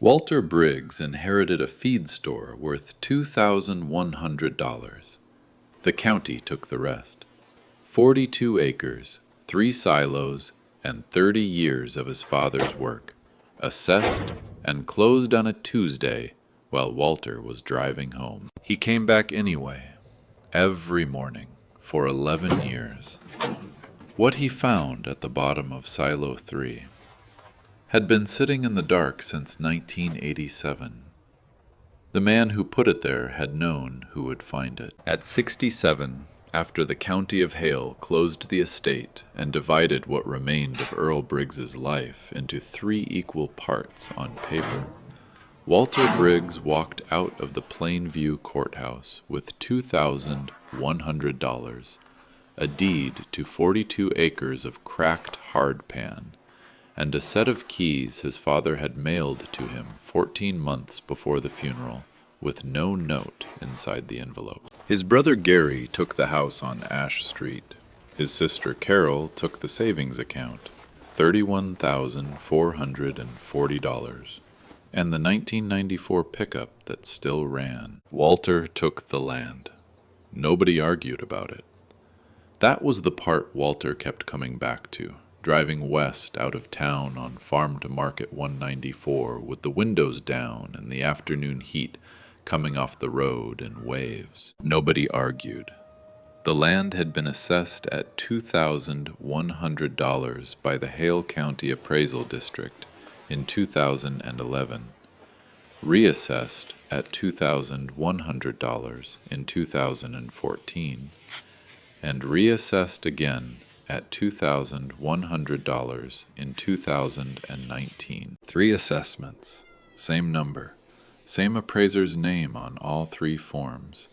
Walter Briggs inherited a feed store worth $2,100. The county took the rest. 42 acres, 3 silos, and 30 years of his father's work, assessed and closed on a Tuesday while Walter was driving home. He came back anyway, every morning, for 11 years. What he found at the bottom of Silo 3 had been sitting in the dark since 1987. The man who put it there had known who would find it. At 67, after the county of Hale closed the estate and divided what remained of Earl Briggs's life into 3 equal parts on paper, Walter Briggs walked out of the Plainview courthouse with $2,100, a deed to 42 acres of cracked hardpan, and a set of keys his father had mailed to him 14 months before the funeral, with no note inside the envelope. His brother Gary took the house on Ash Street. His sister Carol took the savings account, $31,440, and the 1994 pickup that still ran. Walter took the land. Nobody argued about it. That was the part Walter kept coming back to, driving west out of town on Farm to Market 194 with the windows down and the afternoon heat coming off the road in waves. Nobody argued. The land had been assessed at $2,100 by the Hale County Appraisal District in 2011, reassessed at $2,100 in 2014, and reassessed again at $2,100 in 2019. 3 assessments, same number, same appraiser's name on all 3 forms.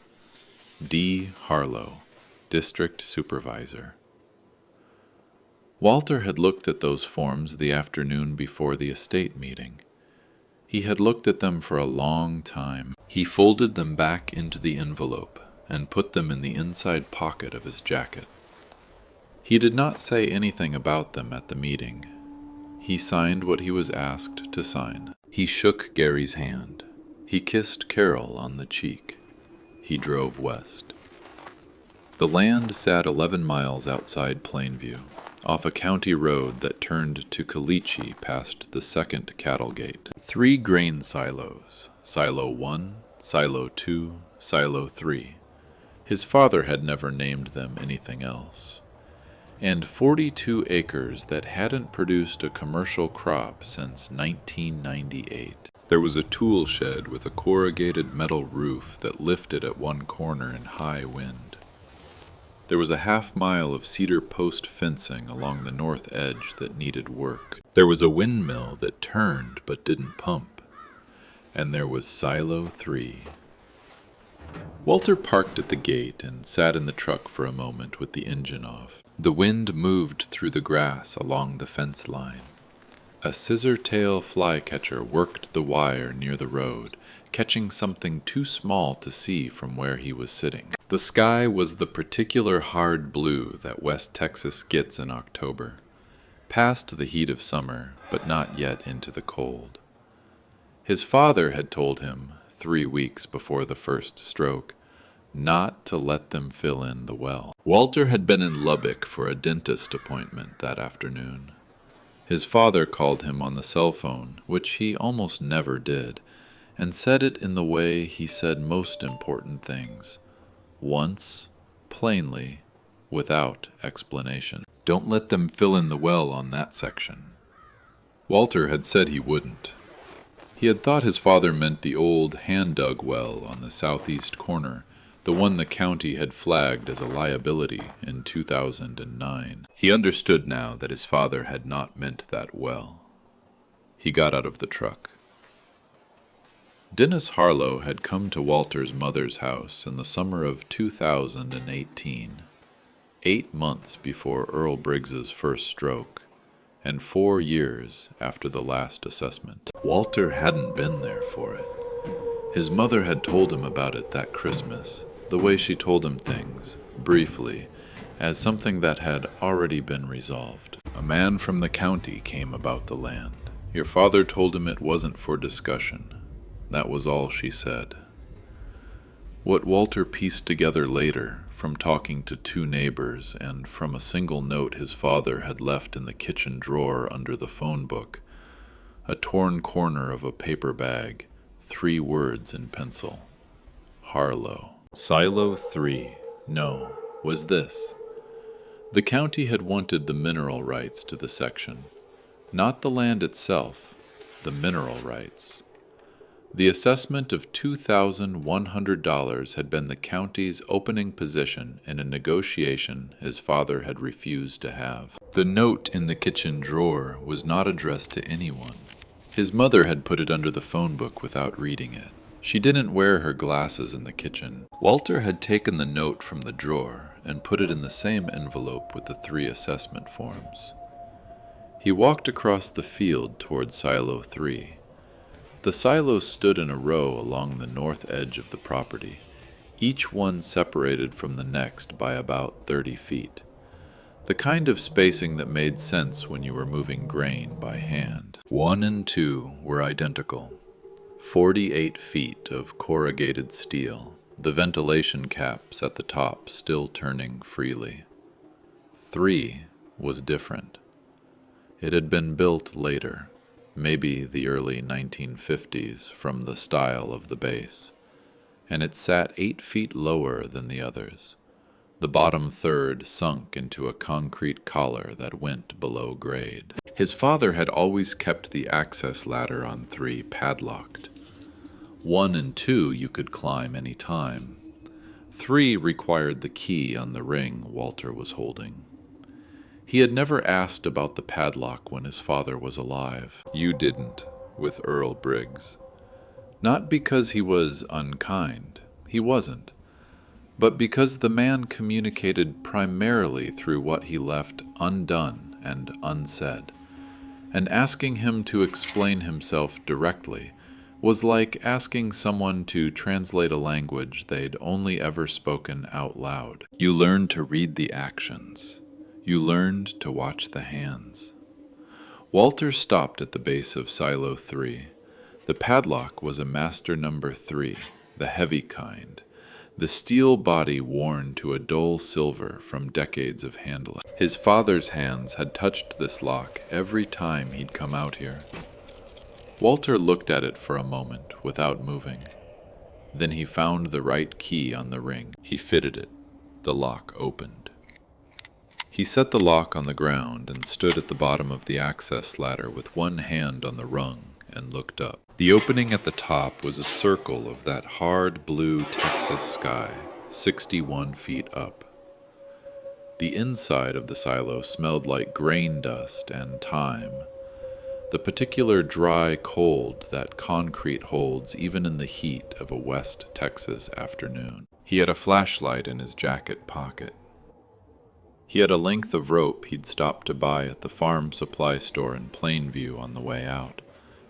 D. Harlow, District Supervisor. Walter had looked at those forms the afternoon before the estate meeting. He had looked at them for a long time. He folded them back into the envelope and put them in the inside pocket of his jacket. He did not say anything about them at the meeting. He signed what he was asked to sign. He shook Gary's hand. He kissed Carol on the cheek. He drove west. The land sat 11 miles outside Plainview, off a county road that turned to Caliche past the second cattle gate. 3 grain silos, Silo 1, Silo 2, Silo 3. His father had never named them anything else. And 42 acres that hadn't produced a commercial crop since 1998. There was a tool shed with a corrugated metal roof that lifted at one corner in high wind. There was a half-mile of cedar post fencing along the north edge that needed work. There was a windmill that turned but didn't pump. And there was Silo 3. Walter parked at the gate and sat in the truck for a moment with the engine off. The wind moved through the grass along the fence line. A scissor-tail flycatcher worked the wire near the road, catching something too small to see from where he was sitting. The sky was the particular hard blue that West Texas gets in October, past the heat of summer, but not yet into the cold. His father had told him, 3 weeks before the first stroke, not to let them fill in the well. Walter had been in Lubbock for a dentist appointment that afternoon. His father called him on the cell phone, which he almost never did, and said it in the way he said most important things. Once, plainly, without explanation. Don't let them fill in the well on that section. Walter had said he wouldn't. He had thought his father meant the old hand-dug well on the southeast corner, the one the county had flagged as a liability in 2009. He understood now that his father had not meant that well. He got out of the truck. Dennis Harlow had come to Walter's mother's house in the summer of 2018, 8 months before Earl Briggs's first stroke, and 4 years after the last assessment. Walter hadn't been there for it. His mother had told him about it that Christmas, the way she told him things, briefly, as something that had already been resolved. A man from the county came about the land. Your father told him it wasn't for discussion. That was all she said. What Walter pieced together later, from talking to two neighbors and from a single note his father had left in the kitchen drawer under the phone book, a torn corner of a paper bag, 3 words in pencil. Harlow. Silo 3, no, was this. The county had wanted the mineral rights to the section. Not the land itself, the mineral rights. The assessment of $2,100 had been the county's opening position in a negotiation his father had refused to have. The note in the kitchen drawer was not addressed to anyone. His mother had put it under the phone book without reading it. She didn't wear her glasses in the kitchen. Walter had taken the note from the drawer and put it in the same envelope with the 3 assessment forms. He walked across the field toward Silo 3. The silos stood in a row along the north edge of the property, each one separated from the next by about 30 feet. The kind of spacing that made sense when you were moving grain by hand. 1 and 2 were identical. 48 feet of corrugated steel, the ventilation caps at the top still turning freely. 3 was different. It had been built later, maybe the early 1950s, from the style of the base, and it sat 8 feet lower than the others. The bottom third sunk into a concrete collar that went below grade. His father had always kept the access ladder on 3 padlocked. 1 and 2 you could climb any time. 3 required the key on the ring Walter was holding. He had never asked about the padlock when his father was alive. You didn't, with Earl Briggs. Not because he was unkind. He wasn't. But because the man communicated primarily through what he left undone and unsaid. And asking him to explain himself directly was like asking someone to translate a language they'd only ever spoken out loud. You learned to read the actions. You learned to watch the hands. Walter stopped at the base of Silo 3. The padlock was a master number 3, the heavy kind, the steel body worn to a dull silver from decades of handling. His father's hands had touched this lock every time he'd come out here. Walter looked at it for a moment without moving. Then he found the right key on the ring. He fitted it. The lock opened. He set the lock on the ground and stood at the bottom of the access ladder with one hand on the rung and looked up. The opening at the top was a circle of that hard blue Texas sky, 61 feet up. The inside of the silo smelled like grain dust and thyme, the particular dry cold that concrete holds even in the heat of a West Texas afternoon. He had a flashlight in his jacket pocket. He had a length of rope he'd stopped to buy at the farm supply store in Plainview on the way out,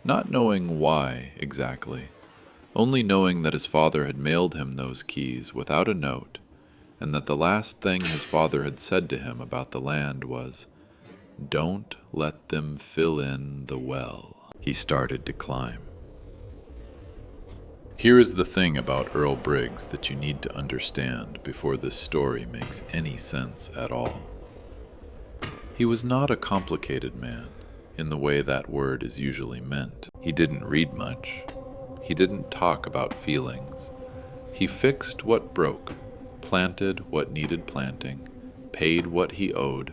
not knowing why exactly, only knowing that his father had mailed him those keys without a note, and that the last thing his father had said to him about the land was, "Don't let them fill in the well." He started to climb. Here is the thing about Earl Briggs that you need to understand before this story makes any sense at all. He was not a complicated man, in the way that word is usually meant. He didn't read much. He didn't talk about feelings. He fixed what broke, planted what needed planting, paid what he owed,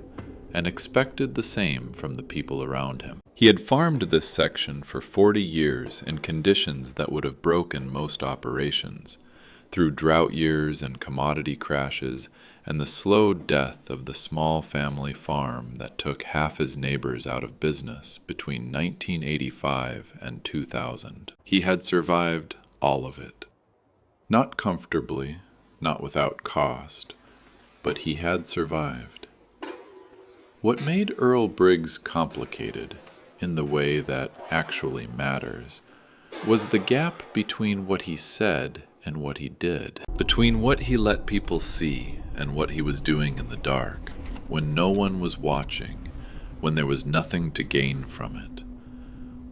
and expected the same from the people around him. He had farmed this section for 40 years in conditions that would have broken most operations, through drought years and commodity crashes and the slow death of the small family farm that took half his neighbors out of business between 1985 and 2000. He had survived all of it. Not comfortably, not without cost, but he had survived. What made Earl Briggs complicated, in the way that actually matters, was the gap between what he said and what he did, between what he let people see and what he was doing in the dark, when no one was watching, when there was nothing to gain from it.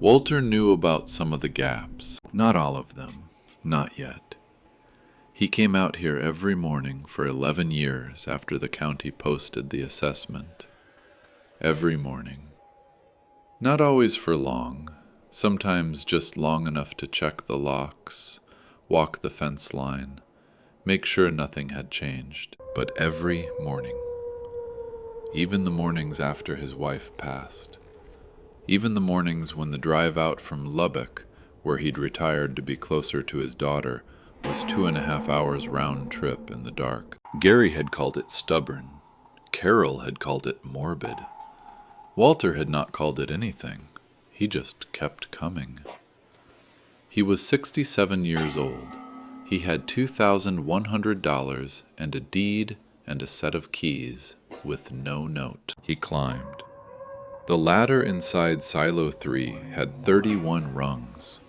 Walter knew about some of the gaps. Not all of them. Not yet. He came out here every morning for 11 years after the county posted the assessment. Every morning. Not always for long. Sometimes just long enough to check the locks, walk the fence line, make sure nothing had changed. But every morning. Even the mornings after his wife passed. Even the mornings when the drive out from Lubbock, where he'd retired to be closer to his daughter, was 2.5 hours round trip in the dark. Gary had called it stubborn. Carol had called it morbid. Walter had not called it anything. He just kept coming. He was 67 years old. He had $2,100 and a deed and a set of keys with no note. He climbed. The ladder inside Silo 3 had 31 rungs.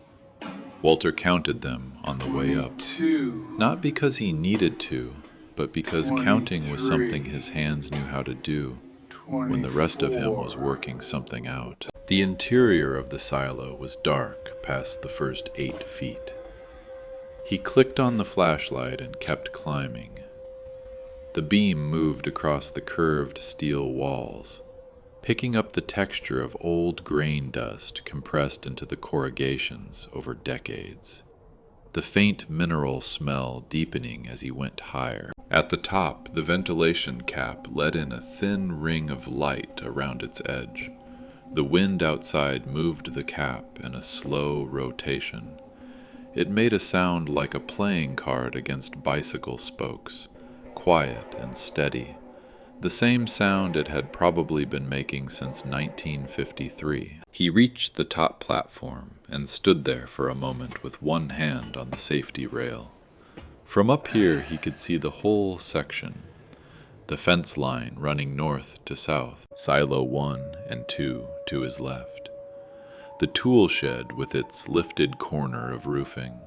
Walter counted them on the way up. Not because he needed to, but because counting was something his hands knew how to do when the rest of him was working something out. The interior of the silo was dark past the first 8 feet. He clicked on the flashlight and kept climbing. The beam moved across the curved steel walls, picking up the texture of old grain dust compressed into the corrugations over decades. The faint mineral smell deepening as he went higher. At the top, the ventilation cap let in a thin ring of light around its edge. The wind outside moved the cap in a slow rotation. It made a sound like a playing card against bicycle spokes, quiet and steady. The same sound it had probably been making since 1953. He reached the top platform and stood there for a moment with one hand on the safety rail. From up here he could see the whole section, the fence line running north to south, Silo 1 and 2 to his left, the tool shed with its lifted corner of roofing,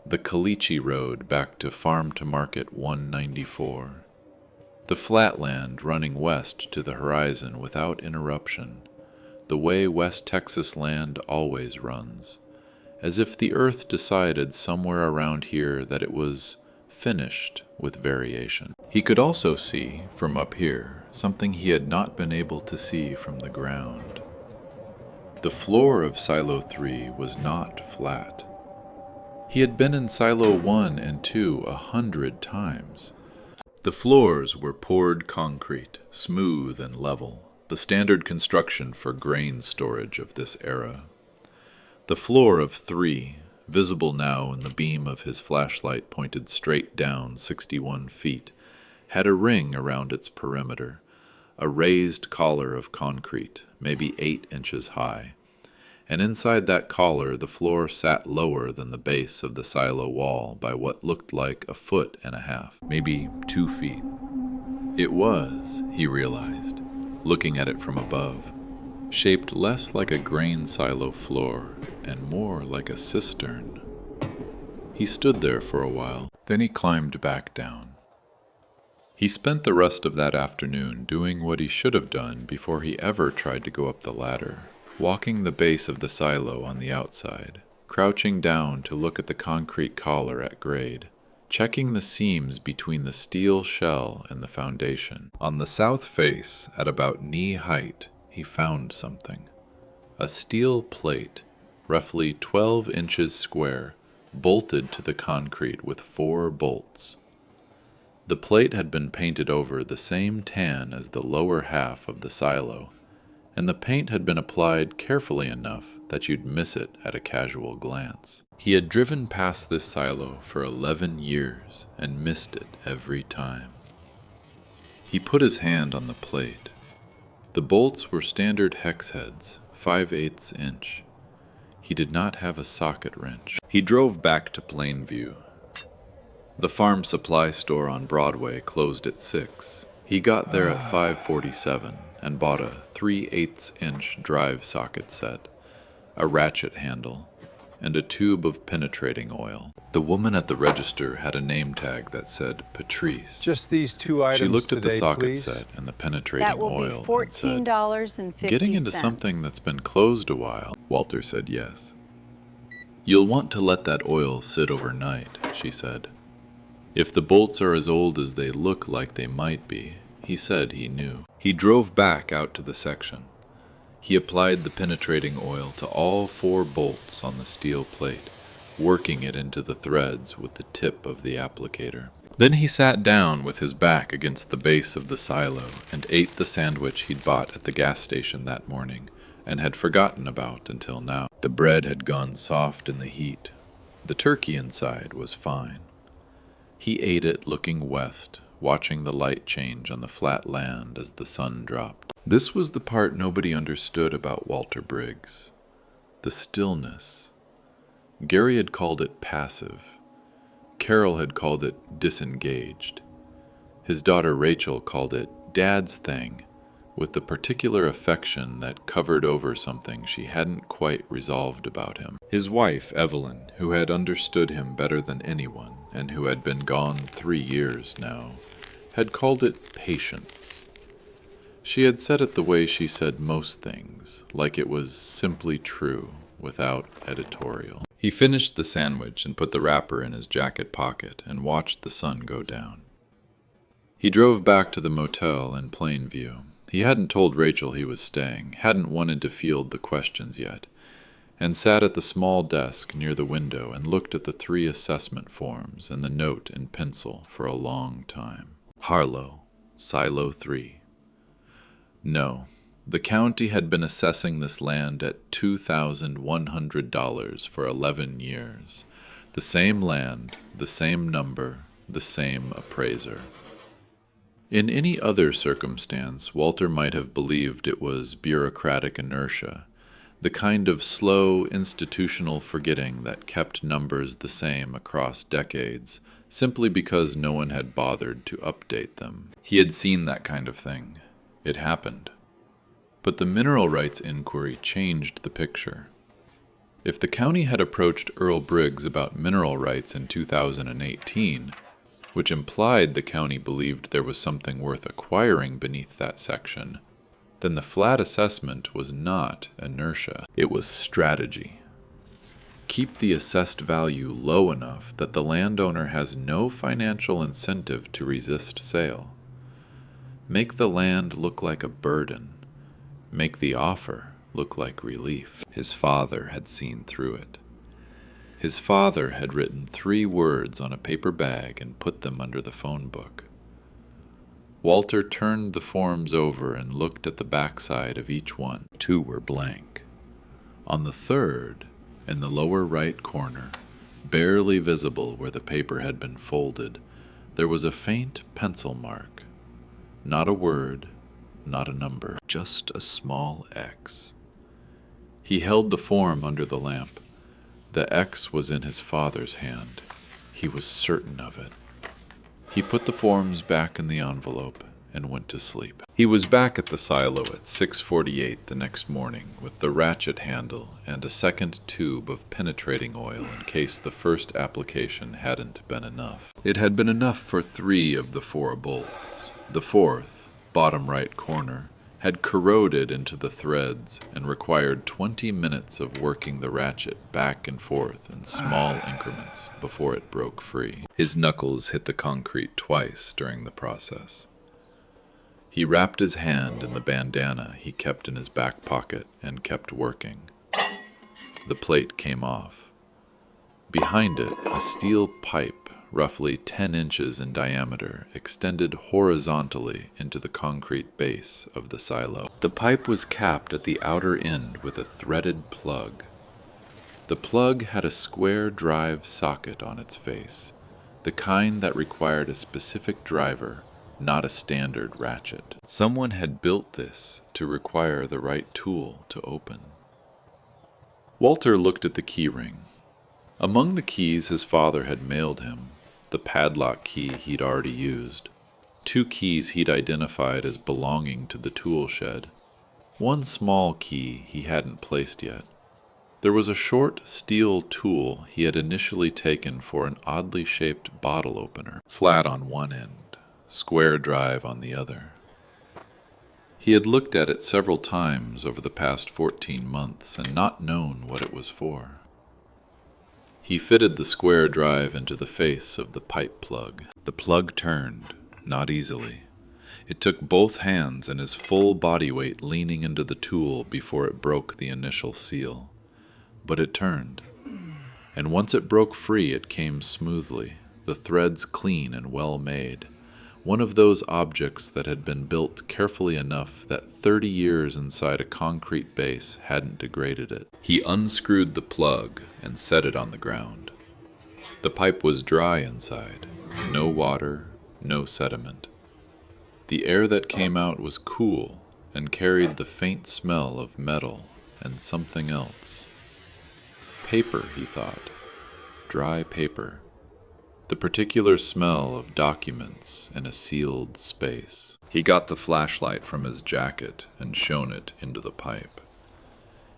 the Caliche Road back to Farm to Market 194, the flatland running west to the horizon without interruption, the way West Texas land always runs, as if the earth decided somewhere around here that it was finished with variation. He could also see, from up here, something he had not been able to see from the ground. The floor of Silo 3 was not flat. He had been in Silo 1 and 2 100 times. The floors were poured concrete, smooth and level, the standard construction for grain storage of this era. The floor of 3, visible now in the beam of his flashlight pointed straight down 61 feet, had a ring around its perimeter, a raised collar of concrete, maybe 8 inches high. And inside that collar the floor sat lower than the base of the silo wall by what looked like 1.5 feet, maybe 2 feet. It was, he realized, looking at it from above, shaped less like a grain silo floor and more like a cistern. He stood there for a while, then he climbed back down. He spent the rest of that afternoon doing what he should have done before he ever tried to go up the ladder, walking the base of the silo on the outside, crouching down to look at the concrete collar at grade, checking the seams between the steel shell and the foundation. On the south face, at about knee height, he found something. A steel plate, roughly 12 inches square, bolted to the concrete with 4 bolts. The plate had been painted over the same tan as the lower half of the silo, and the paint had been applied carefully enough that you'd miss it at a casual glance. He had driven past this silo for 11 years and missed it every time. He put his hand on the plate. The bolts were standard hex heads, 5/8 inch. He did not have a socket wrench. He drove back to Plainview. The farm supply store on Broadway closed at 6. He got there at 5:47 and bought a 3/8 inch drive socket set, a ratchet handle, and a tube of penetrating oil. The woman at the register had a name tag that said Patrice. Just these two items. She looked at the today, socket please. set and the penetrating That will oil be $14.50. and said, "Getting into something that's been closed a while." Walter said yes. "You'll want to let that oil sit overnight," she said. "If the bolts are as old as they look like they might be," he said he knew. He drove back out to the section. He applied the penetrating oil to all 4 bolts on the steel plate, working it into the threads with the tip of the applicator. Then he sat down with his back against the base of the silo and ate the sandwich he'd bought at the gas station that morning and had forgotten about until now. The bread had gone soft in the heat. The turkey inside was fine. He ate it looking west, watching the light change on the flat land as the sun dropped. This was the part nobody understood about Walter Briggs. The stillness. Gary had called it passive. Carol had called it disengaged. His daughter Rachel called it Dad's thing, with the particular affection that covered over something she hadn't quite resolved about him. His wife, Evelyn, who had understood him better than anyone, and who had been gone 3 years now, had called it patience. She had said it the way she said most things, like it was simply true, without editorial. He finished the sandwich and put the wrapper in his jacket pocket and watched the sun go down. He drove back to the motel in Plainview. He hadn't told Rachel he was staying, hadn't wanted to field the questions yet, and sat at the small desk near the window and looked at the 3 assessment forms and the note in pencil for a long time. Harlow, Silo 3. No, the county had been assessing this land at $2,100 for 11 years. The same land, the same number, the same appraiser. In any other circumstance, Walter might have believed it was bureaucratic inertia, the kind of slow institutional forgetting that kept numbers the same across decades, simply because no one had bothered to update them. He had seen that kind of thing. It happened. But the mineral rights inquiry changed the picture. If the county had approached Earl Briggs about mineral rights in 2018, which implied the county believed there was something worth acquiring beneath that section, then the flat assessment was not inertia. It was strategy. Keep the assessed value low enough that the landowner has no financial incentive to resist sale. Make the land look like a burden. Make the offer look like relief. His father had seen through it. His father had written 3 words on a paper bag and put them under the phone book. Walter turned the forms over and looked at the backside of each one. 2 were blank. On the 3rd, in the lower right corner, barely visible where the paper had been folded, there was a faint pencil mark. Not a word, not a number, just a small X. He held the form under the lamp. The X was in his father's hand. He was certain of it. He put the forms back in the envelope and went to sleep. He was back at the silo at 6:48 the next morning with the ratchet handle and a second tube of penetrating oil in case the first application hadn't been enough. It had been enough for 3 of the 4 bolts. The 4th, bottom right corner, had corroded into the threads and required 20 minutes of working the ratchet back and forth in small increments before it broke free. His knuckles hit the concrete twice during the process. He wrapped his hand in the bandana he kept in his back pocket and kept working. The plate came off. Behind it, a steel pipe, roughly 10 inches in diameter, extended horizontally into the concrete base of the silo. The pipe was capped at the outer end with a threaded plug. The plug had a square drive socket on its face, the kind that required a specific driver, not a standard ratchet. Someone had built this to require the right tool to open. Walter looked at the key ring. Among the keys his father had mailed him, the padlock key he'd already used, 2 keys he'd identified as belonging to the tool shed, 1 small key he hadn't placed yet. There was a short steel tool he had initially taken for an oddly shaped bottle opener, flat on one end, square drive on the other. He had looked at it several times over the past 14 months and not known what it was for. He fitted the square drive into the face of the pipe plug. The plug turned, not easily. It took both hands and his full body weight leaning into the tool before it broke the initial seal. But it turned, and once it broke free it came smoothly, the threads clean and well made. One of those objects that had been built carefully enough that 30 years inside a concrete base hadn't degraded it. He unscrewed the plug and set it on the ground. The pipe was dry inside, no water, no sediment. The air that came out was cool and carried the faint smell of metal and something else. Paper, he thought. Dry paper. The particular smell of documents in a sealed space. He got the flashlight from his jacket and shone it into the pipe.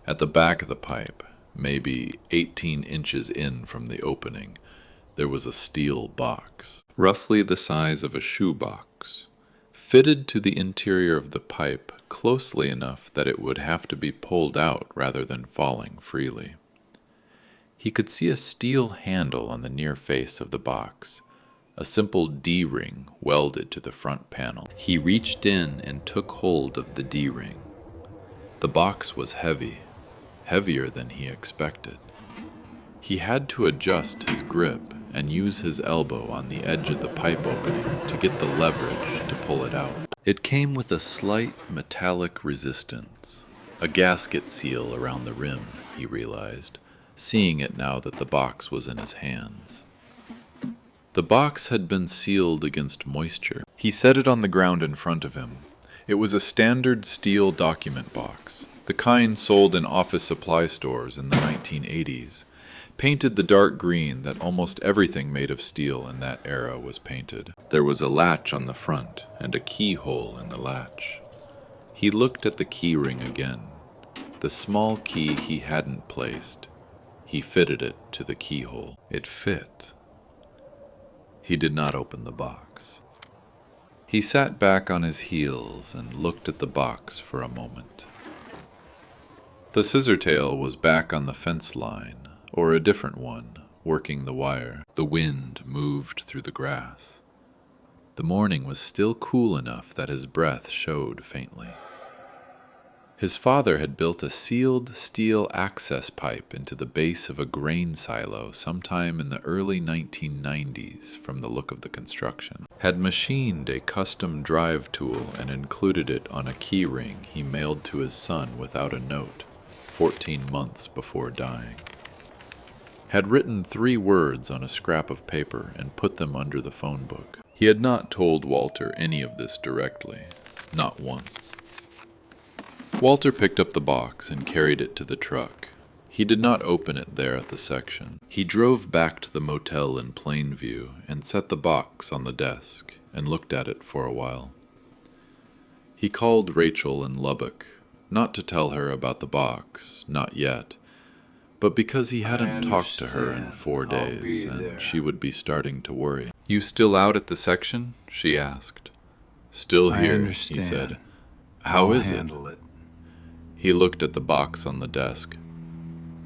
At the back of the pipe, maybe 18 inches in from the opening, there was a steel box, roughly the size of a shoebox, fitted to the interior of the pipe closely enough that it would have to be pulled out rather than falling freely. He could see a steel handle on the near face of the box, a simple D-ring welded to the front panel. He reached in and took hold of the D-ring. The box was heavy, heavier than he expected. He had to adjust his grip and use his elbow on the edge of the pipe opening to get the leverage to pull it out. It came with a slight metallic resistance, a gasket seal around the rim, he realized, seeing it now that the box was in his hands. The box had been sealed against moisture. He set it on the ground in front of him. It was a standard steel document box, the kind sold in office supply stores in the 1980s, painted the dark green that almost everything made of steel in that era was painted. There was a latch on the front and a keyhole in the latch. He looked at the key ring again, the small key he hadn't placed. He fitted it to the keyhole. It fit. He did not open the box. He sat back on his heels and looked at the box for a moment. The scissortail was back on the fence line, or a different one, working the wire. The wind moved through the grass. The morning was still cool enough that his breath showed faintly. His father had built a sealed steel access pipe into the base of a grain silo sometime in the early 1990s from the look of the construction, had machined a custom drive tool and included it on a key ring he mailed to his son without a note, 14 months before dying. Had written 3 words on a scrap of paper and put them under the phone book. He had not told Walter any of this directly, not once. Walter picked up the box and carried it to the truck. He did not open it there at the section. He drove back to the motel in Plainview and set the box on the desk and looked at it for a while. He called Rachel in Lubbock, not to tell her about the box, not yet, but because he hadn't talked to her in 4 days and she would be starting to worry. "You still out at the section?" she asked. "Still here," he said. "How is it?" He looked at the box on the desk.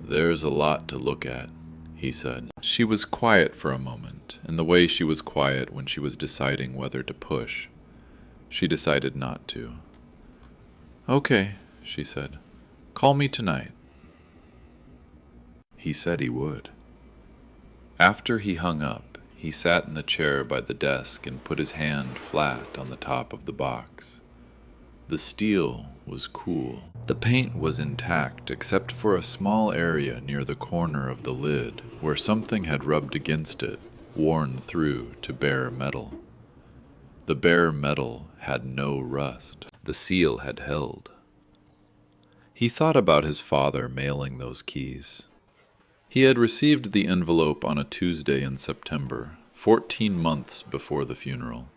"There's a lot to look at," he said. She was quiet for a moment, in the way she was quiet when she was deciding whether to push. She decided not to. "Okay," she said. "Call me tonight." He said he would. After he hung up, he sat in the chair by the desk and put his hand flat on the top of the box. The steel was cool. The paint was intact except for a small area near the corner of the lid where something had rubbed against it, worn through to bare metal. The bare metal had no rust. The seal had held. He thought about his father mailing those keys. He had received the envelope on a Tuesday in September, 14 months before the funeral.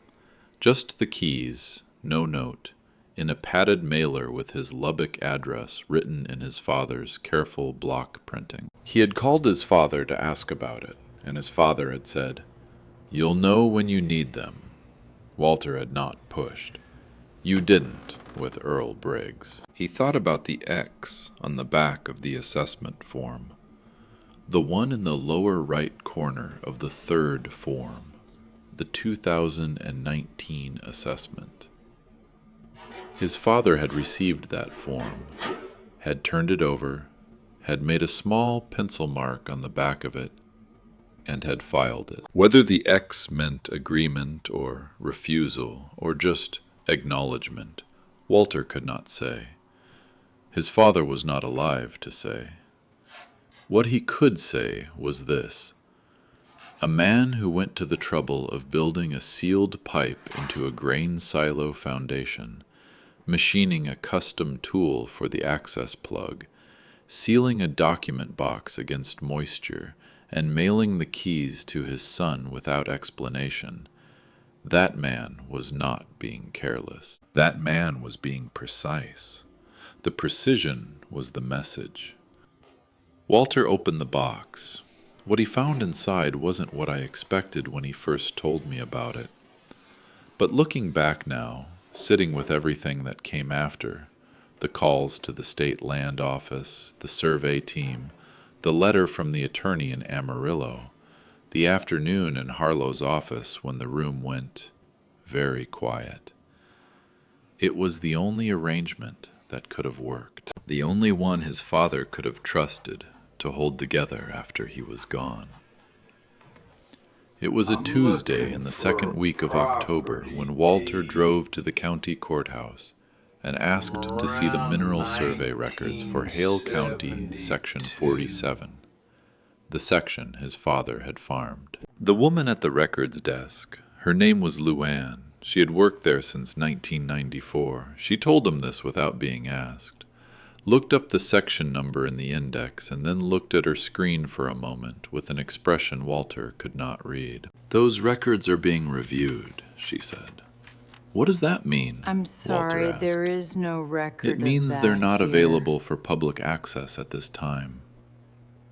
Just the keys, no note, in a padded mailer with his Lubbock address written in his father's careful block printing. He had called his father to ask about it, and his father had said, "You'll know when you need them." Walter had not pushed. You didn't with Earl Briggs. He thought about the X on the back of the assessment form, the one in the lower right corner of the third form, the 2019 assessment. His father had received that form, had turned it over, had made a small pencil mark on the back of it, and had filed it. Whether the X meant agreement or refusal or just acknowledgement, Walter could not say. His father was not alive to say. What he could say was this: a man who went to the trouble of building a sealed pipe into a grain silo foundation, machining a custom tool for the access plug, sealing a document box against moisture, and mailing the keys to his son without explanation, that man was not being careless. That man was being precise. The precision was the message. Walter opened the box. What he found inside wasn't what I expected when he first told me about it. But looking back now, sitting with everything that came after, the calls to the state land office, the survey team, the letter from the attorney in Amarillo, the afternoon in Harlow's office when the room went very quiet. It was the only arrangement that could have worked, the only one his father could have trusted to hold together after he was gone. It was a Tuesday in the second week of October when Walter drove to the county courthouse and asked to see the mineral survey records for Hale County, Section 47, the section his father had farmed. The woman at the records desk, her name was Luann. She had worked there since 1994. She told him this without being asked, looked up the section number in the index, and then looked at her screen for a moment with an expression Walter could not read. "Those records are being reviewed," she said. "What does that mean?" I'm sorry, there is no record. It means they're not available for public access at this time.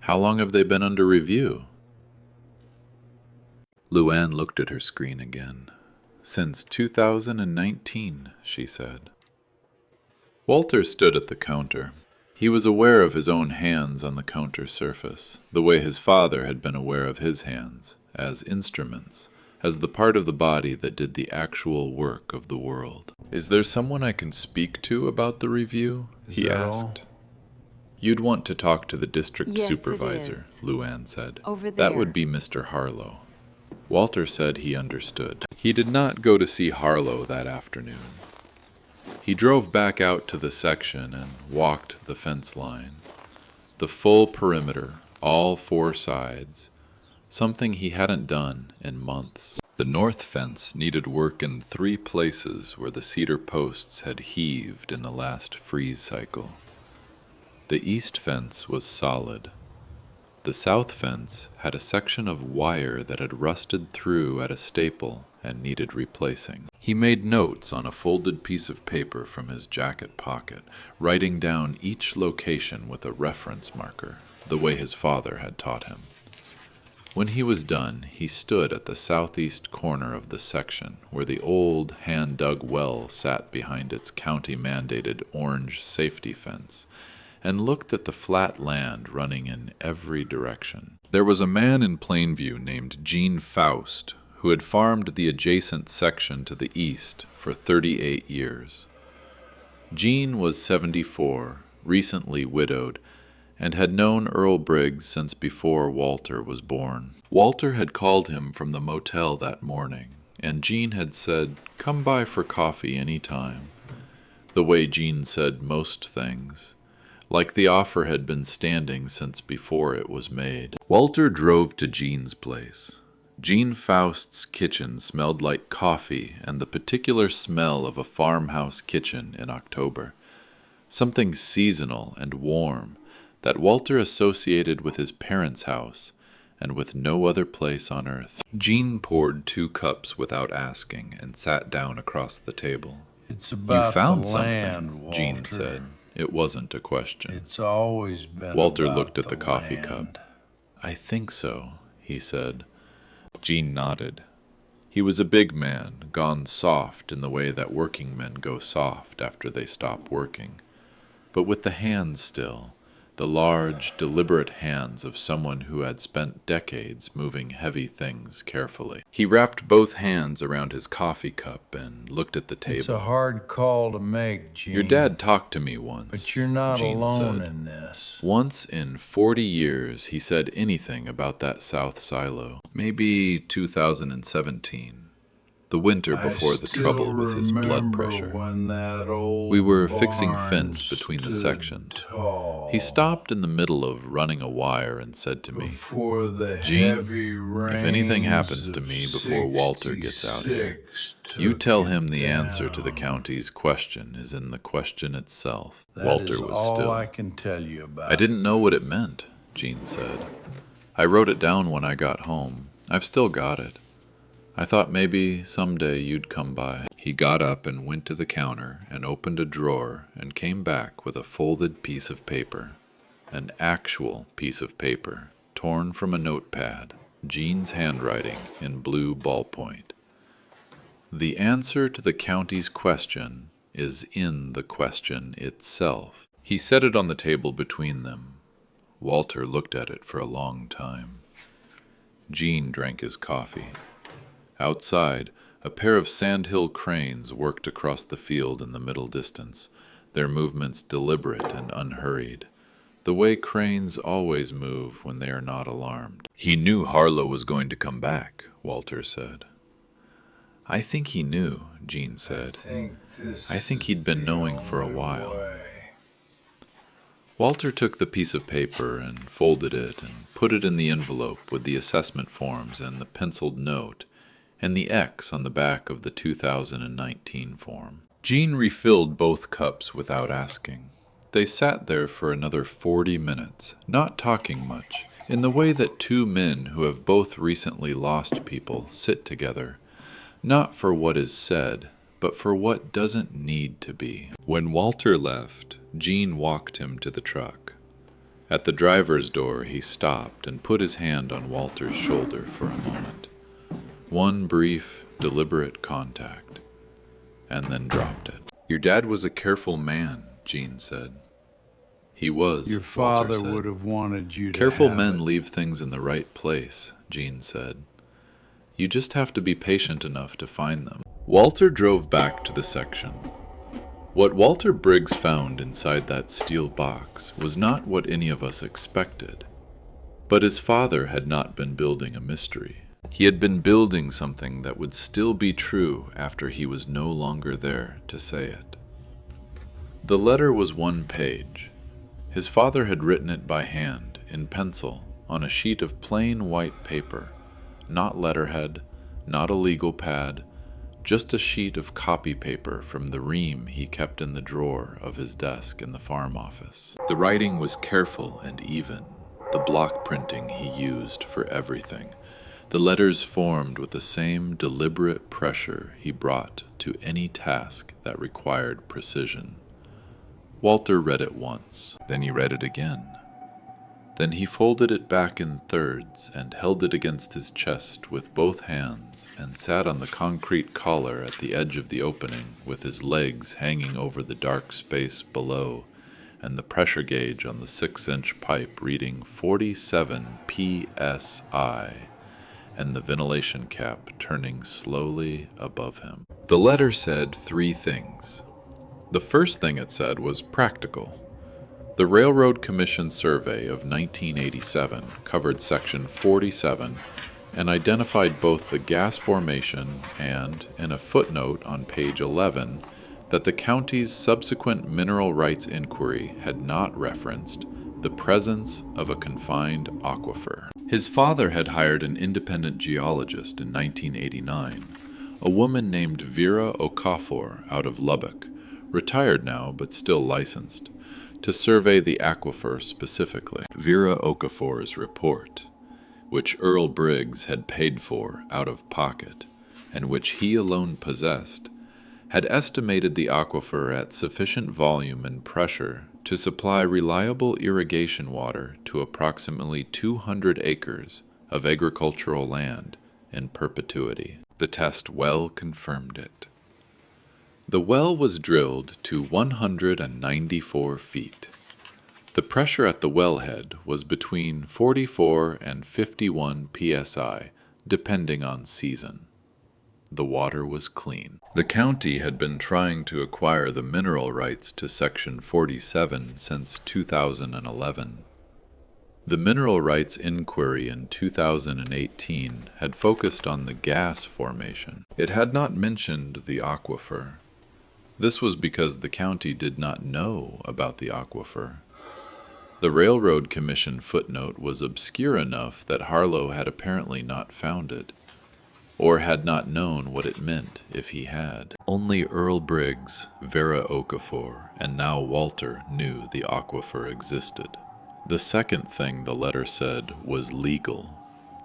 How long have they been under review? Luann looked at her screen again. "Since 2019, she said. Walter stood at the counter. He was aware of his own hands on the counter surface, the way his father had been aware of his hands, as instruments, as the part of the body that did the actual work of the world. "Is there someone I can speak to about the review?" he asked. "You'd want to talk to the district supervisor," Luann said. Over there. "That would be Mr. Harlow." Walter said he understood. He did not go to see Harlow that afternoon. He drove back out to the section and walked the fence line. The full perimeter, all four sides, something he hadn't done in months. The north fence needed work in 3 places where the cedar posts had heaved in the last freeze cycle. The east fence was solid. The south fence had a section of wire that had rusted through at a staple and needed replacing. He made notes on a folded piece of paper from his jacket pocket, writing down each location with a reference marker, the way his father had taught him. When he was done, he stood at the southeast corner of the section where the old hand-dug well sat behind its county-mandated orange safety fence, and looked at the flat land running in every direction. There was a man in Plainview named Gene Faust who had farmed the adjacent section to the east for 38 years. Gene was 74, recently widowed, and had known Earl Briggs since before Walter was born. Walter had called him from the motel that morning, and Gene had said, "Come by for coffee any time," the way Gene said most things, like the offer had been standing since before it was made. Walter drove to Gene's place. Gene Faust's kitchen smelled like coffee and the particular smell of a farmhouse kitchen in October, something seasonal and warm that Walter associated with his parents' house and with no other place on earth. Gene poured 2 cups without asking and sat down across the table. It's You about found the something, land, Walter. Jean said. It wasn't a question. It's always been Walter about looked at the coffee land. cup. I think so, he said. Jean nodded. He was a big man, gone soft in the way that working men go soft after they stop working, but with the hands still, the large, deliberate hands of someone who had spent decades moving heavy things carefully. He wrapped both hands around his coffee cup and looked at the table. It's a hard call to make, Gene. Your dad talked to me once, but you're not Jean alone said. in this. Once in 40 years he said anything about that south silo. Maybe 2017. The winter before the trouble with his blood pressure. We were fixing fence between the sections. He stopped in the middle of running a wire and said to me, Gene, if anything happens to me before Walter gets out here, you tell him the answer to the county's question is in the question itself. Walter was still. I can tell you about. I didn't know what it meant, Jean said. I wrote it down when I got home. I've still got it. I thought maybe someday you'd come by. He got up and went to the counter and opened a drawer and came back with a folded piece of paper. An actual piece of paper, torn from a notepad, Jean's handwriting in blue ballpoint. The answer to the county's question is in the question itself. He set it on the table between them. Walter looked at it for a long time. Jean drank his coffee. Outside, a pair of sandhill cranes worked across the field in the middle distance, their movements deliberate and unhurried, the way cranes always move when they are not alarmed. He knew Harlow was going to come back, Walter said. I think he knew, Jean said. I think he'd been knowing for a while. Walter took the piece of paper and folded it and put it in the envelope with the assessment forms and the penciled note and the X on the back of the 2019 form. Jean refilled both cups without asking. They sat there for another 40 minutes, not talking much, in the way that two men who have both recently lost people sit together, not for what is said, but for what doesn't need to be. When Walter left, Jean walked him to the truck. At the driver's door, he stopped and put his hand on Walter's shoulder for a moment. One brief, deliberate contact, and then dropped it. Your dad was a careful man, Jean said. He was, Your father would have wanted you to Careful have men it. leave things in the right place, Jean said. You just have to be patient enough to find them. Walter drove back to the section. What Walter Briggs found inside that steel box was not what any of us expected. But his father had not been building a mystery. He had been building something that would still be true after he was no longer there to say it. The letter was one page. His father had written it by hand, in pencil, on a sheet of plain white paper, not letterhead, not a legal pad, just a sheet of copy paper from the ream he kept in the drawer of his desk in the farm office. The writing was careful and even, the block printing he used for everything. The letters formed with the same deliberate pressure he brought to any task that required precision. Walter read it once, then he read it again. Then he folded it back in thirds and held it against his chest with both hands and sat on the concrete collar at the edge of the opening with his legs hanging over the dark space below and the pressure gauge on the 6-inch pipe reading 47 psi and the ventilation cap turning slowly above him. The letter said 3 things. The first thing it said was practical. The Railroad Commission survey of 1987 covered Section 47 and identified both the gas formation and, in a footnote on page 11, that the county's subsequent mineral rights inquiry had not referenced the presence of a confined aquifer. His father had hired an independent geologist in 1989, a woman named Vera Okafor out of Lubbock, retired now but still licensed, to survey the aquifer specifically. Vera Okafor's report, which Earl Briggs had paid for out of pocket, and which he alone possessed, had estimated the aquifer at sufficient volume and pressure to supply reliable irrigation water to approximately 200 acres of agricultural land in perpetuity. The test well confirmed it. The well was drilled to 194 feet. The pressure at the wellhead was between 44 and 51 psi, depending on season. The water was clean. The county had been trying to acquire the mineral rights to Section 47 since 2011. The mineral rights inquiry in 2018 had focused on the gas formation. It had not mentioned the aquifer. This was because the county did not know about the aquifer. The Railroad Commission footnote was obscure enough that Harlow had apparently not found it, or had not known what it meant if he had. Only Earl Briggs, Vera Okafor, and now Walter knew the aquifer existed. The second thing the letter said was legal.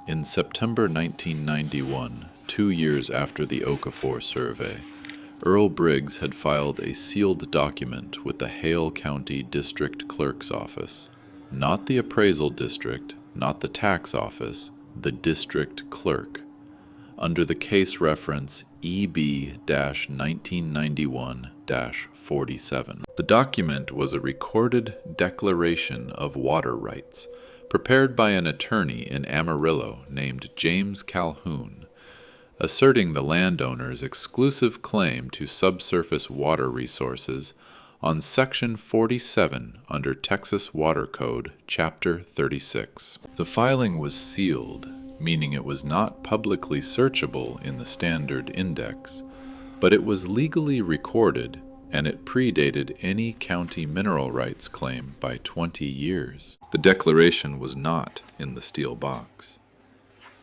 In September 1991, 2 years after the Okafor survey, Earl Briggs had filed a sealed document with the Hale County District Clerk's Office. Not the appraisal district, not the tax office, the district clerk, under the case reference EB-1991-47. The document was a recorded declaration of water rights, prepared by an attorney in Amarillo named James Calhoun, asserting the landowner's exclusive claim to subsurface water resources on Section 47 under Texas Water Code, Chapter 36. The filing was sealed, meaning it was not publicly searchable in the standard index, but it was legally recorded, and it predated any county mineral rights claim by 20 years. The declaration was not in the steel box.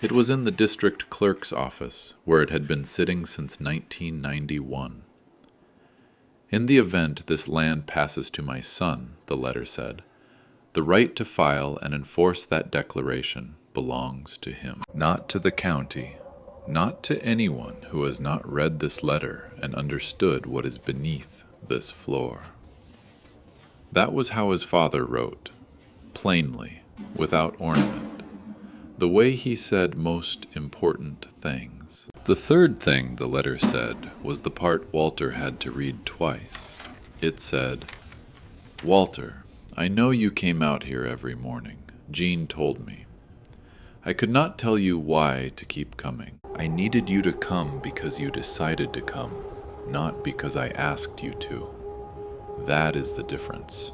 It was in the district clerk's office, where it had been sitting since 1991. In the event this land passes to my son, the letter said, the right to file and enforce that declaration belongs to him. Not to the county, not to anyone who has not read this letter and understood what is beneath this floor. That was how his father wrote, plainly, without ornament, the way he said most important things. The third thing the letter said was the part Walter had to read twice. It said, "Walter, I know you came out here every morning. Jean told me. I could not tell you why to keep coming. I needed you to come because you decided to come, not because I asked you to. That is the difference.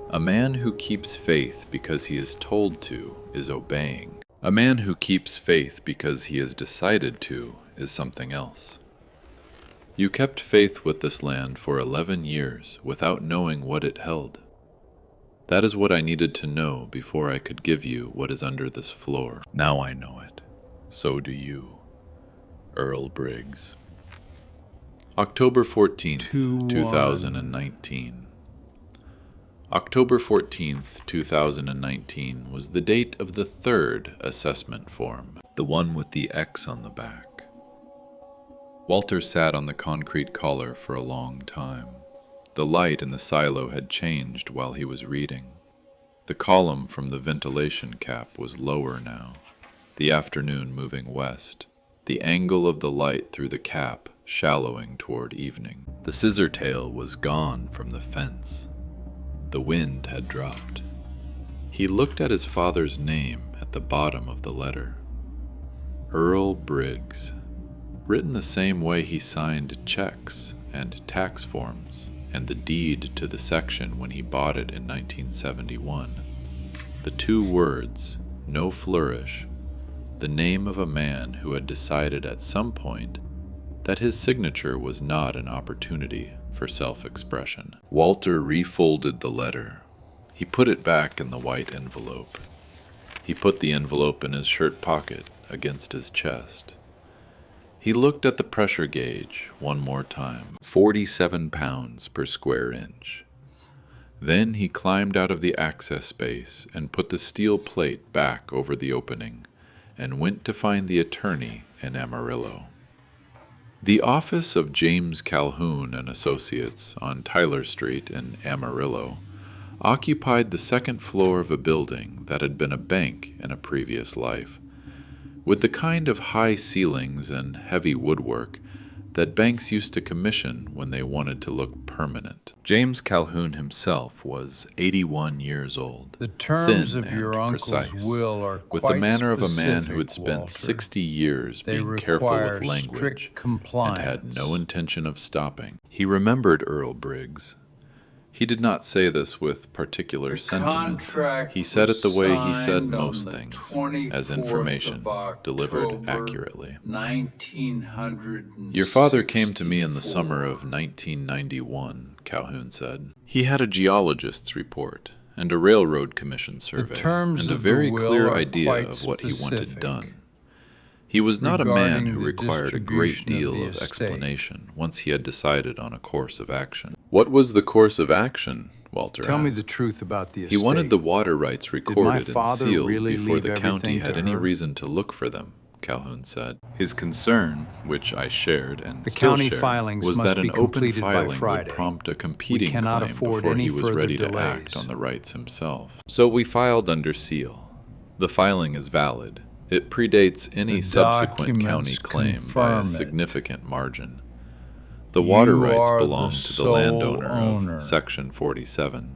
A man who keeps faith because he is told to is obeying. A man who keeps faith because he has decided to is something else. You kept faith with this land for 11 years without knowing what it held. That is what I needed to know before I could give you what is under this floor. Now I know it. So do you. Earl Briggs." October 14th, 2019. October 14th, 2019 was the date of the third assessment form, the one with the X on the back. Walter sat on the concrete collar for a long time. The light in the silo had changed while he was reading. The column from the ventilation cap was lower now, the afternoon moving west, the angle of the light through the cap shallowing toward evening. The scissor tail was gone from the fence. The wind had dropped. He looked at his father's name at the bottom of the letter. Earl Briggs, written the same way he signed checks and tax forms and the deed to the section when he bought it in 1971. The two words, no flourish, the name of a man who had decided at some point that his signature was not an opportunity for self-expression. Walter refolded the letter. He put it back in the white envelope. He put the envelope in his shirt pocket against his chest. He looked at the pressure gauge one more time, 47 pounds per square inch. Then he climbed out of the access space and put the steel plate back over the opening and went to find the attorney in Amarillo. The office of James Calhoun and Associates on Tyler Street in Amarillo occupied the second floor of a building that had been a bank in a previous life, with the kind of high ceilings and heavy woodwork that banks used to commission when they wanted to look permanent. James Calhoun himself was 81 years old, The terms thin of your and uncle's precise, will are with quite the manner of a man who had specific, spent Walter. 60 years They being careful require with language strict and compliance. had no intention of stopping. He remembered Earl Briggs. He did not say this with particular sentiment. He said it the way he said most things, as information delivered accurately. 1960. Your father came to me in the summer of 1991, Calhoun said. He had a geologist's report and a railroad commission survey terms and a of the very will clear are idea quite of what he wanted specific. done. He was not a man Regarding who the required a great distribution of deal the of estate. explanation once he had decided on a course of action. What was the course of action? Walter Tell me asked. the truth about the estate. He wanted the water rights recorded and father sealed really before leave the county everything had to any her? reason to look for them, Calhoun said. His concern, which I shared and The still county share, filings was must that be an open completed by filing Friday. would prompt a competing cannot claim afford before any he was further ready delays. to act on the rights himself. So we filed under seal. The filing is valid. It predates any The subsequent county documents claim by confirm a it. significant margin. The water You rights are the belong to the sole landowner owner. of Section 47.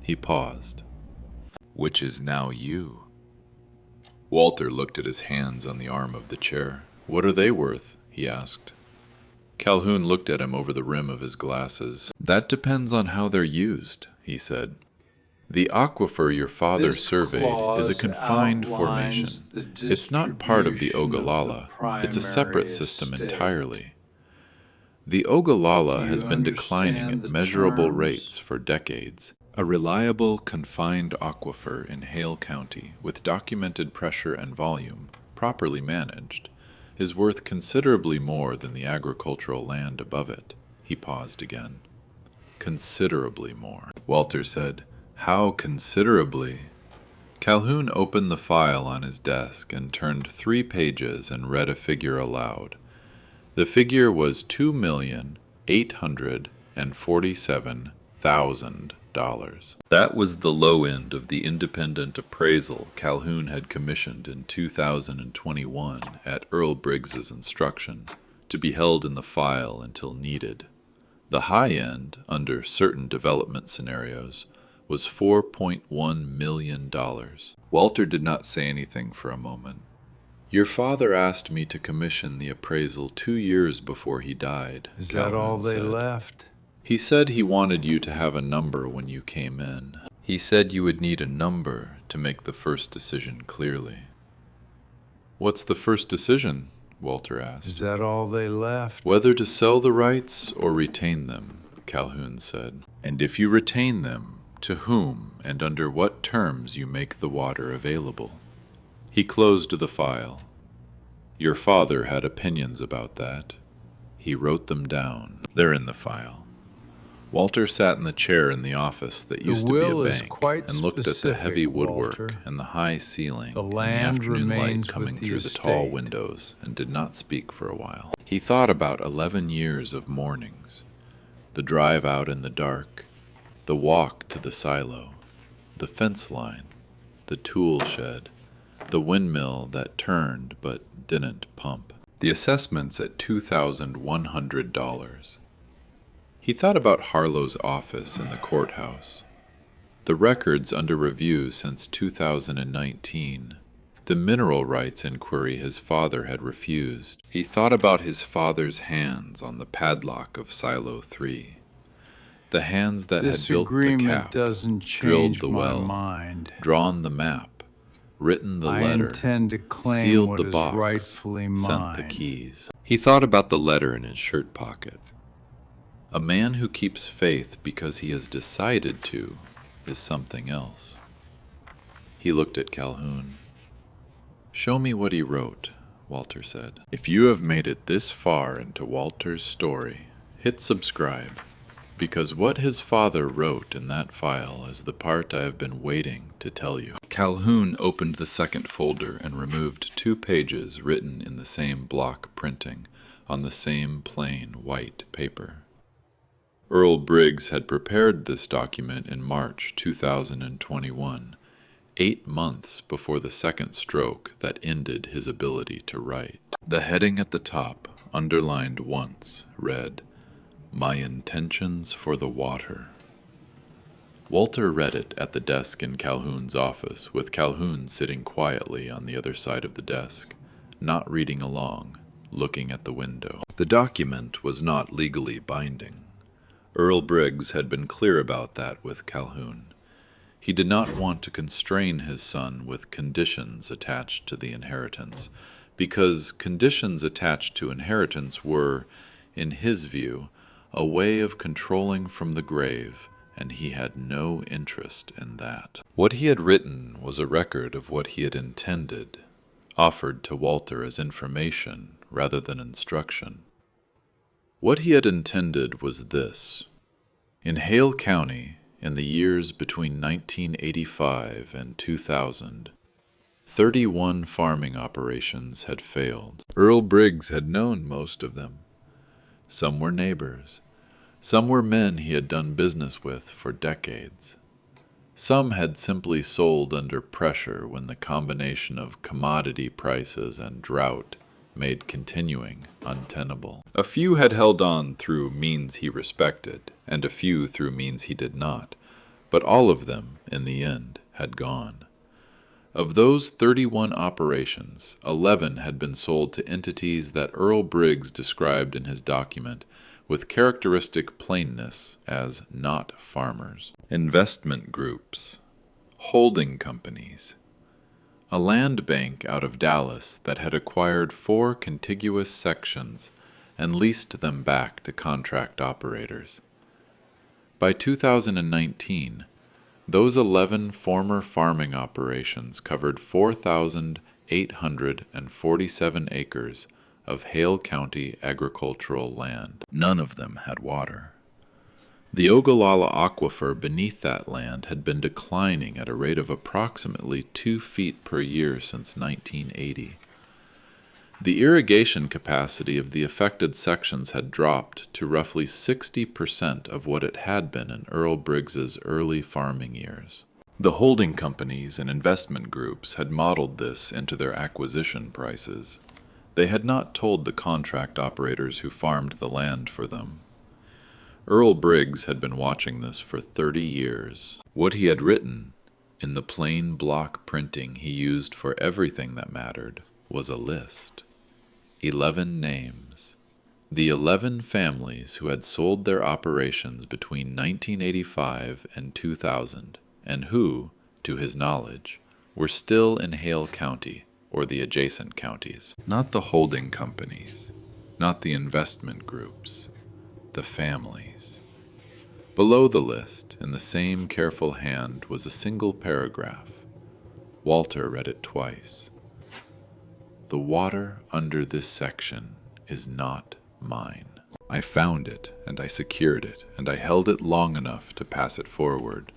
He paused. Which is now you. Walter looked at his hands on the arm of the chair. What are they worth? He asked. Calhoun looked at him over the rim of his glasses. That depends on how they're used, he said. The aquifer your father This surveyed is a clause confined outlines formation. the It's not part of the distribution of the Ogallala. It's a separate primary system estate. entirely. The Ogallala You has been declining understand at the measurable terms? rates for decades. A reliable, confined aquifer in Hale County, with documented pressure and volume, properly managed, is worth considerably more than the agricultural land above it. He paused again. Considerably more. Walter said, How considerably? Calhoun opened the file on his desk and turned 3 pages and read a figure aloud. The figure was $2,847,000. That was the low end of the independent appraisal Calhoun had commissioned in 2021 at Earl Briggs's instruction, to be held in the file until needed. The high end, under certain development scenarios, was $4.1 million. Walter did not say anything for a moment. Your father asked me to commission the appraisal 2 years before he died. Is that all Calhoun they said. left? He said he wanted you to have a number when you came in. He said you would need a number to make the first decision clearly. What's the first decision? Walter asked. Is that all they left? Whether to sell the rights or retain them, Calhoun said. And if you retain them, to whom and under what terms you make the water available. He closed the file. Your father had opinions about that. He wrote them down. They're in the file. Walter sat in the chair in the office that used to be will a is bank quite and looked at the specific, heavy woodwork Walter. and the high ceiling The and the land afternoon light remains coming with the through the tall estate. windows, and did not speak for a while. He thought about 11 years of mornings, the drive out in the dark, the walk to the silo, the fence line, the tool shed, the windmill that turned but didn't pump, the assessments at $2,100. He thought about Harlow's office in the courthouse, the records under review since 2019, the mineral rights inquiry his father had refused. He thought about his father's hands on the padlock of Silo 3, the hands that This had built the agreement cap, doesn't drilled change the my well, mind. drawn the map, written the I letter, intend to claim sealed what the is box, rightfully sent the mine. keys. He thought about the letter in his shirt pocket. A man who keeps faith because he has decided to is something else. He looked at Calhoun. Show me what he wrote, Walter said. If you have made it this far into Walter's story, hit subscribe, because what his father wrote in that file is the part I have been waiting to tell you. Calhoun opened the second folder and removed 2 pages written in the same block printing, on the same plain white paper. Earl Briggs had prepared this document in March 2021, 8 months before the second stroke that ended his ability to write. The heading at the top, underlined once, read, "My intentions for the water." Walter read it at the desk in Calhoun's office, with Calhoun sitting quietly on the other side of the desk, not reading along, looking at the window. The document was not legally binding. Earl Briggs had been clear about that with Calhoun. He did not want to constrain his son with conditions attached to the inheritance, because conditions attached to inheritance were, in his view, a way of controlling from the grave, and he had no interest in that. What he had written was a record of what he had intended, offered to Walter as information rather than instruction. What he had intended was this. In Hale County, in the years between 1985 and 2000, 31 farming operations had failed. Earl Briggs had known most of them. Some were neighbors. Some were men he had done business with for decades. Some had simply sold under pressure when the combination of commodity prices and drought made continuing untenable. A few had held on through means he respected, and a few through means he did not, but all of them, in the end, had gone. Of those 31 operations, 11 had been sold to entities that Earl Briggs described in his document with characteristic plainness as not farmers. Investment groups, holding companies, a land bank out of Dallas that had acquired 4 contiguous sections and leased them back to contract operators. By 2019, those 11 former farming operations covered 4,847 acres of Hale County agricultural land. None of them had water. The Ogallala aquifer beneath that land had been declining at a rate of approximately 2 feet per year since 1980. The irrigation capacity of the affected sections had dropped to roughly 60% of what it had been in Earl Briggs's early farming years. The holding companies and investment groups had modeled this into their acquisition prices. They had not told the contract operators who farmed the land for them. Earl Briggs had been watching this for 30 years. What he had written, in the plain block printing he used for everything that mattered, was a list. 11 names. The 11 families who had sold their operations between 1985 and 2000, and who, to his knowledge, were still in Hale County, or the adjacent counties. Not the holding companies, not the investment groups, the families. Below the list, in the same careful hand, was a single paragraph. Walter read it twice. The water under this section is not mine. I found it, and I secured it, and I held it long enough to pass it forward.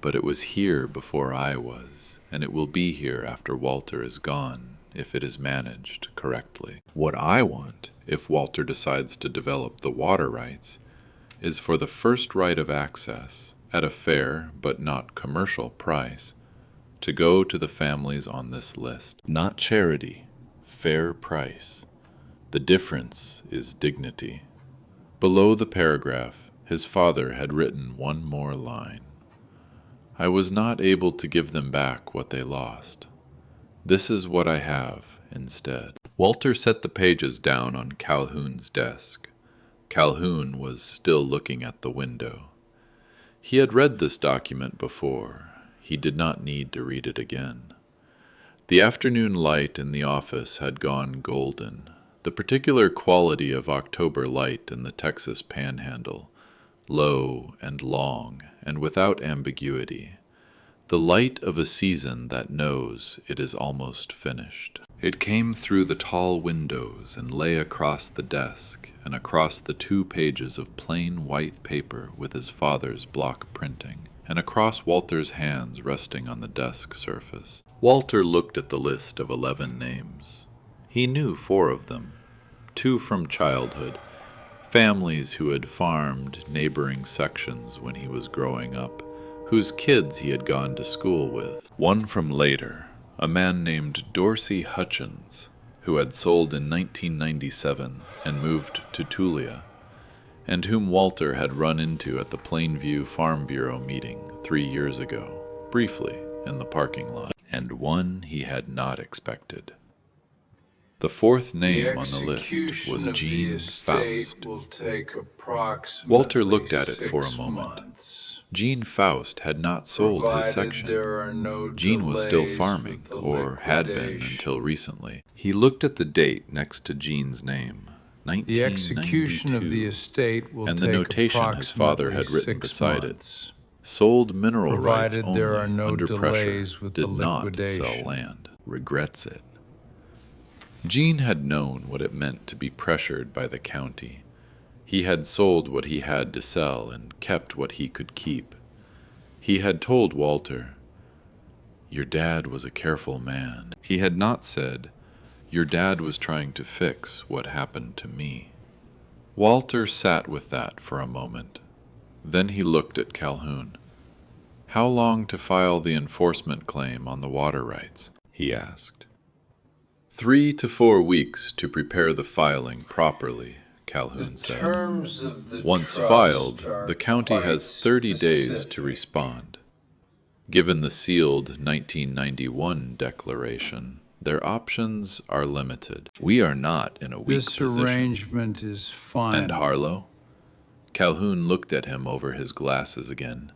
But it was here before I was, and it will be here after Walter is gone, if it is managed correctly. What I want, if Walter decides to develop the water rights, is for the first right of access, at a fair but not commercial price, to go to the families on this list. Not charity, fair price. The difference is dignity. Below the paragraph, his father had written one more line. I was not able to give them back what they lost. This is what I have instead. Walter set the pages down on Calhoun's desk. Calhoun was still looking at the window. He had read this document before. He did not need to read it again. The afternoon light in the office had gone golden, the particular quality of October light in the Texas Panhandle, low and long and without ambiguity, the light of a season that knows it is almost finished. It came through the tall windows and lay across the desk and across the 2 pages of plain white paper with his father's block printing, and across Walter's hands resting on the desk surface. Walter looked at the list of 11 names. He knew 4 of them. two from childhood, families who had farmed neighboring sections when he was growing up, whose kids he had gone to school with. One from later, a man named Dorsey Hutchins, who had sold in 1997 and moved to Tulia, and whom Walter had run into at the Plainview Farm Bureau meeting 3 years ago, briefly in the parking lot, and one he had not expected. The fourth name on the list was Gene Faust. Walter looked at it for a moment. Gene Faust had not sold his section. Gene was still farming, or had been until recently. He looked at the date next to Gene's name, 1992, The execution of the estate will and take the notation his father had written 6 beside months. it. Sold mineral rights Provided only, there are no under pressure, delays with the did not liquidation. sell land. Regrets it. Gene had known what it meant to be pressured by the county. He had sold what he had to sell and kept what he could keep. He had told Walter, "Your dad was a careful man." He had not said, "Your dad was trying to fix what happened to me." Walter sat with that for a moment. Then he looked at Calhoun. "How long to file the enforcement claim on the water rights?" he asked. 3 to 4 weeks to prepare the filing properly, Calhoun said. Once filed, the county has 30 days to respond. Given the sealed 1991 declaration, their options are limited. We are not in a weak This position. arrangement is fine. And Harlow? Calhoun looked at him over his glasses again.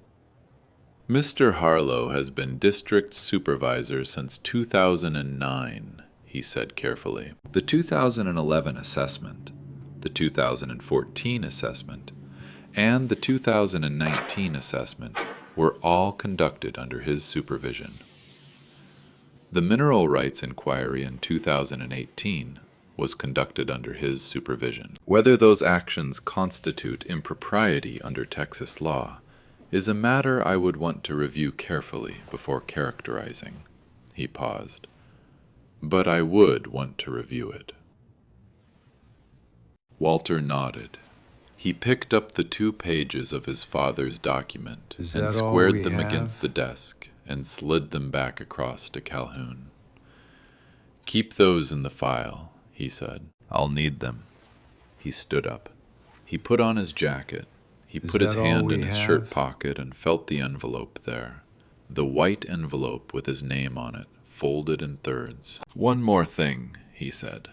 Mr. Harlow has been district supervisor since 2009, he said carefully. The 2011 assessment, the 2014 assessment, and the 2019 assessment were all conducted under his supervision. The mineral rights inquiry in 2018 was conducted under his supervision. Whether those actions constitute impropriety under Texas law is a matter I would want to review carefully before characterizing. He paused. But I would want to review it. Walter nodded. He picked up the 2 pages of his father's document Is and that all squared we them have? against the desk and slid them back across to Calhoun. "Keep those in the file," he said. "I'll need them." He stood up. He put on his jacket. He Is put his that all hand we in his have? shirt pocket and felt the envelope there. The white envelope with his name on it, folded in thirds. "One more thing," he said.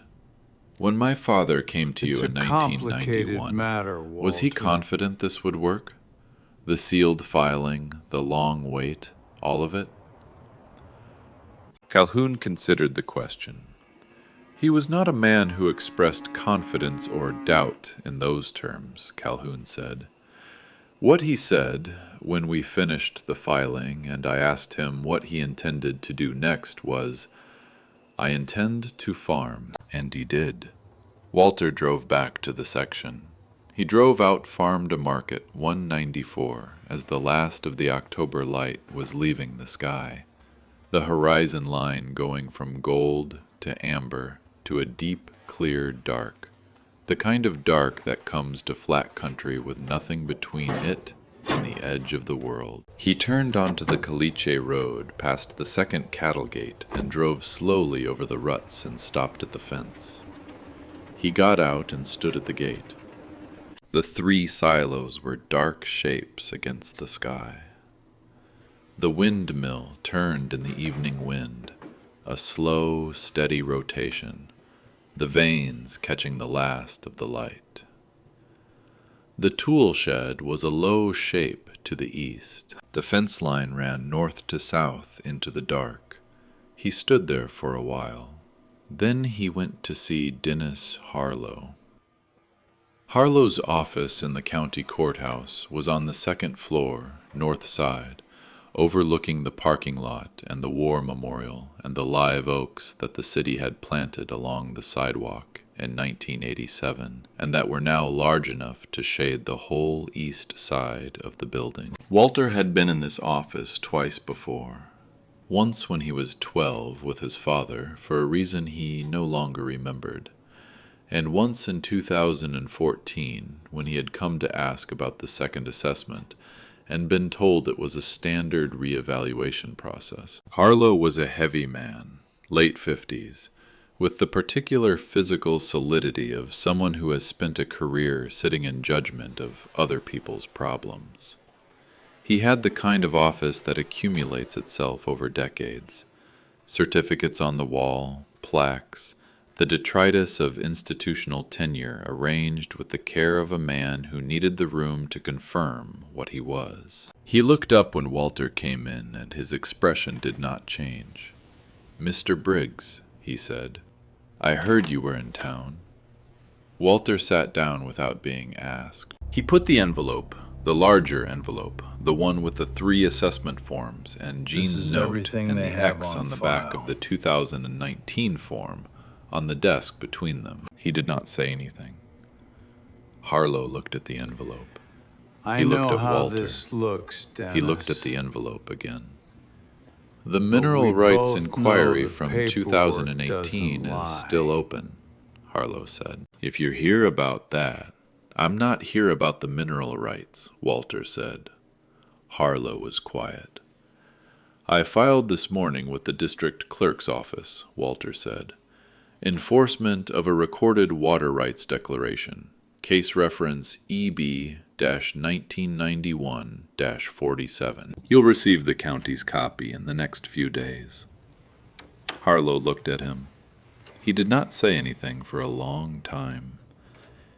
"When my father came to you in It's a complicated 1991, matter, was he Walter. confident this would work? The sealed filing, the long wait, all of it?" Calhoun considered the question. He was not a man who expressed confidence or doubt in those terms, Calhoun said. What he said, when we finished the filing and I asked him what he intended to do next, was, "I intend to farm." And he did. Walter drove back to the section. He drove out Farm to Market 194 as the last of the October light was leaving the sky, the horizon line going from gold to amber to a deep, clear dark, the kind of dark that comes to flat country with nothing between it and the edge of the world. He turned onto the Caliche Road past the second cattle gate and drove slowly over the ruts and stopped at the fence. He got out and stood at the gate. The 3 silos were dark shapes against the sky. The windmill turned in the evening wind, a slow, steady rotation, the vanes catching the last of the light. The tool shed was a low shape to the east. The fence line ran north to south into the dark. He stood there for a while. Then he went to see Dennis Harlow. Harlow's office in the county courthouse was on the 2nd floor, north side, overlooking the parking lot and the war memorial and the live oaks that the city had planted along the sidewalk in 1987 and that were now large enough to shade the whole east side of the building. Walter had been in this office twice before. Once when he was 12 with his father for a reason he no longer remembered, And once in 2014, when he had come to ask about the second assessment and been told it was a standard reevaluation process. Harlow was a heavy man, late 50s, with the particular physical solidity of someone who has spent a career sitting in judgment of other people's problems. He had the kind of office that accumulates itself over decades. Certificates on the wall, plaques, the detritus of institutional tenure arranged with the care of a man who needed the room to confirm what he was. He looked up when Walter came in, and his expression did not change. "Mr. Briggs," he said, "I heard you were in town." Walter sat down without being asked. He put the envelope, the larger envelope, the one with the 3 assessment forms and Jean's note and the X on the back of the 2019 form, on the desk between them. He did not say anything. Harlow looked at the envelope. I know how this looks, Dennis. He looked at the envelope again. The mineral rights inquiry from 2018 is still open, Harlow said. If you're here about that, I'm not here about the mineral rights, Walter said. Harlow was quiet. I filed this morning with the district clerk's office, Walter said. Enforcement of a recorded water rights declaration, case reference EB-1991-47. You'll receive the county's copy in the next few days. Harlow looked at him. He did not say anything for a long time.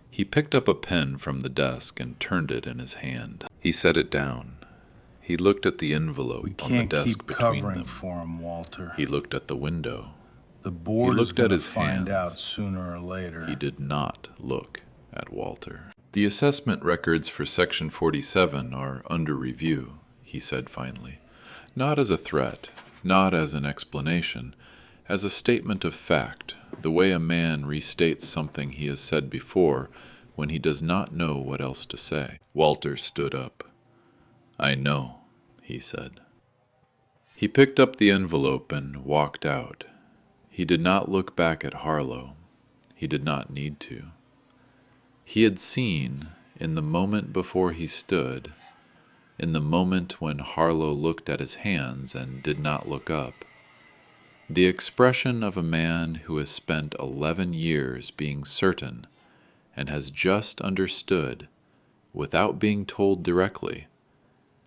He picked up a pen from the desk and turned it in his hand. He set it down. He looked at the envelope on the desk between them. For him, Walter. He looked at the window. The board he looked at his find hands. out sooner or later. He did not look at Walter. The assessment records for Section 47 are under review, he said finally. Not as a threat, not as an explanation, as a statement of fact, the way a man restates something he has said before when he does not know what else to say. Walter stood up. I know, he said. He picked up the envelope and walked out. He did not look back at Harlow. He did not need to. He had seen, in the moment before he stood, in the moment when Harlow looked at his hands and did not look up, the expression of a man who has spent 11 years being certain and has just understood, without being told directly,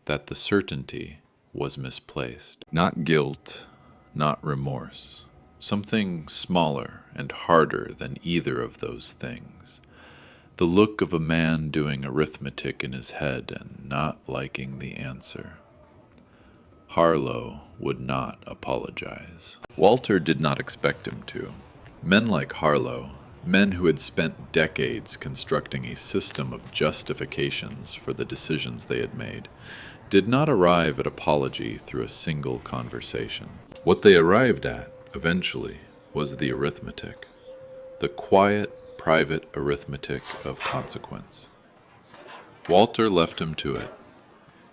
that the certainty was misplaced. Not guilt, not remorse. Something smaller and harder than either of those things. The look of a man doing arithmetic in his head and not liking the answer. Harlow would not apologize. Walter did not expect him to. Men like Harlow, men who had spent decades constructing a system of justifications for the decisions they had made, did not arrive at apology through a single conversation. What they arrived at, eventually, was the arithmetic. The quiet, private arithmetic of consequence. Walter left him to it.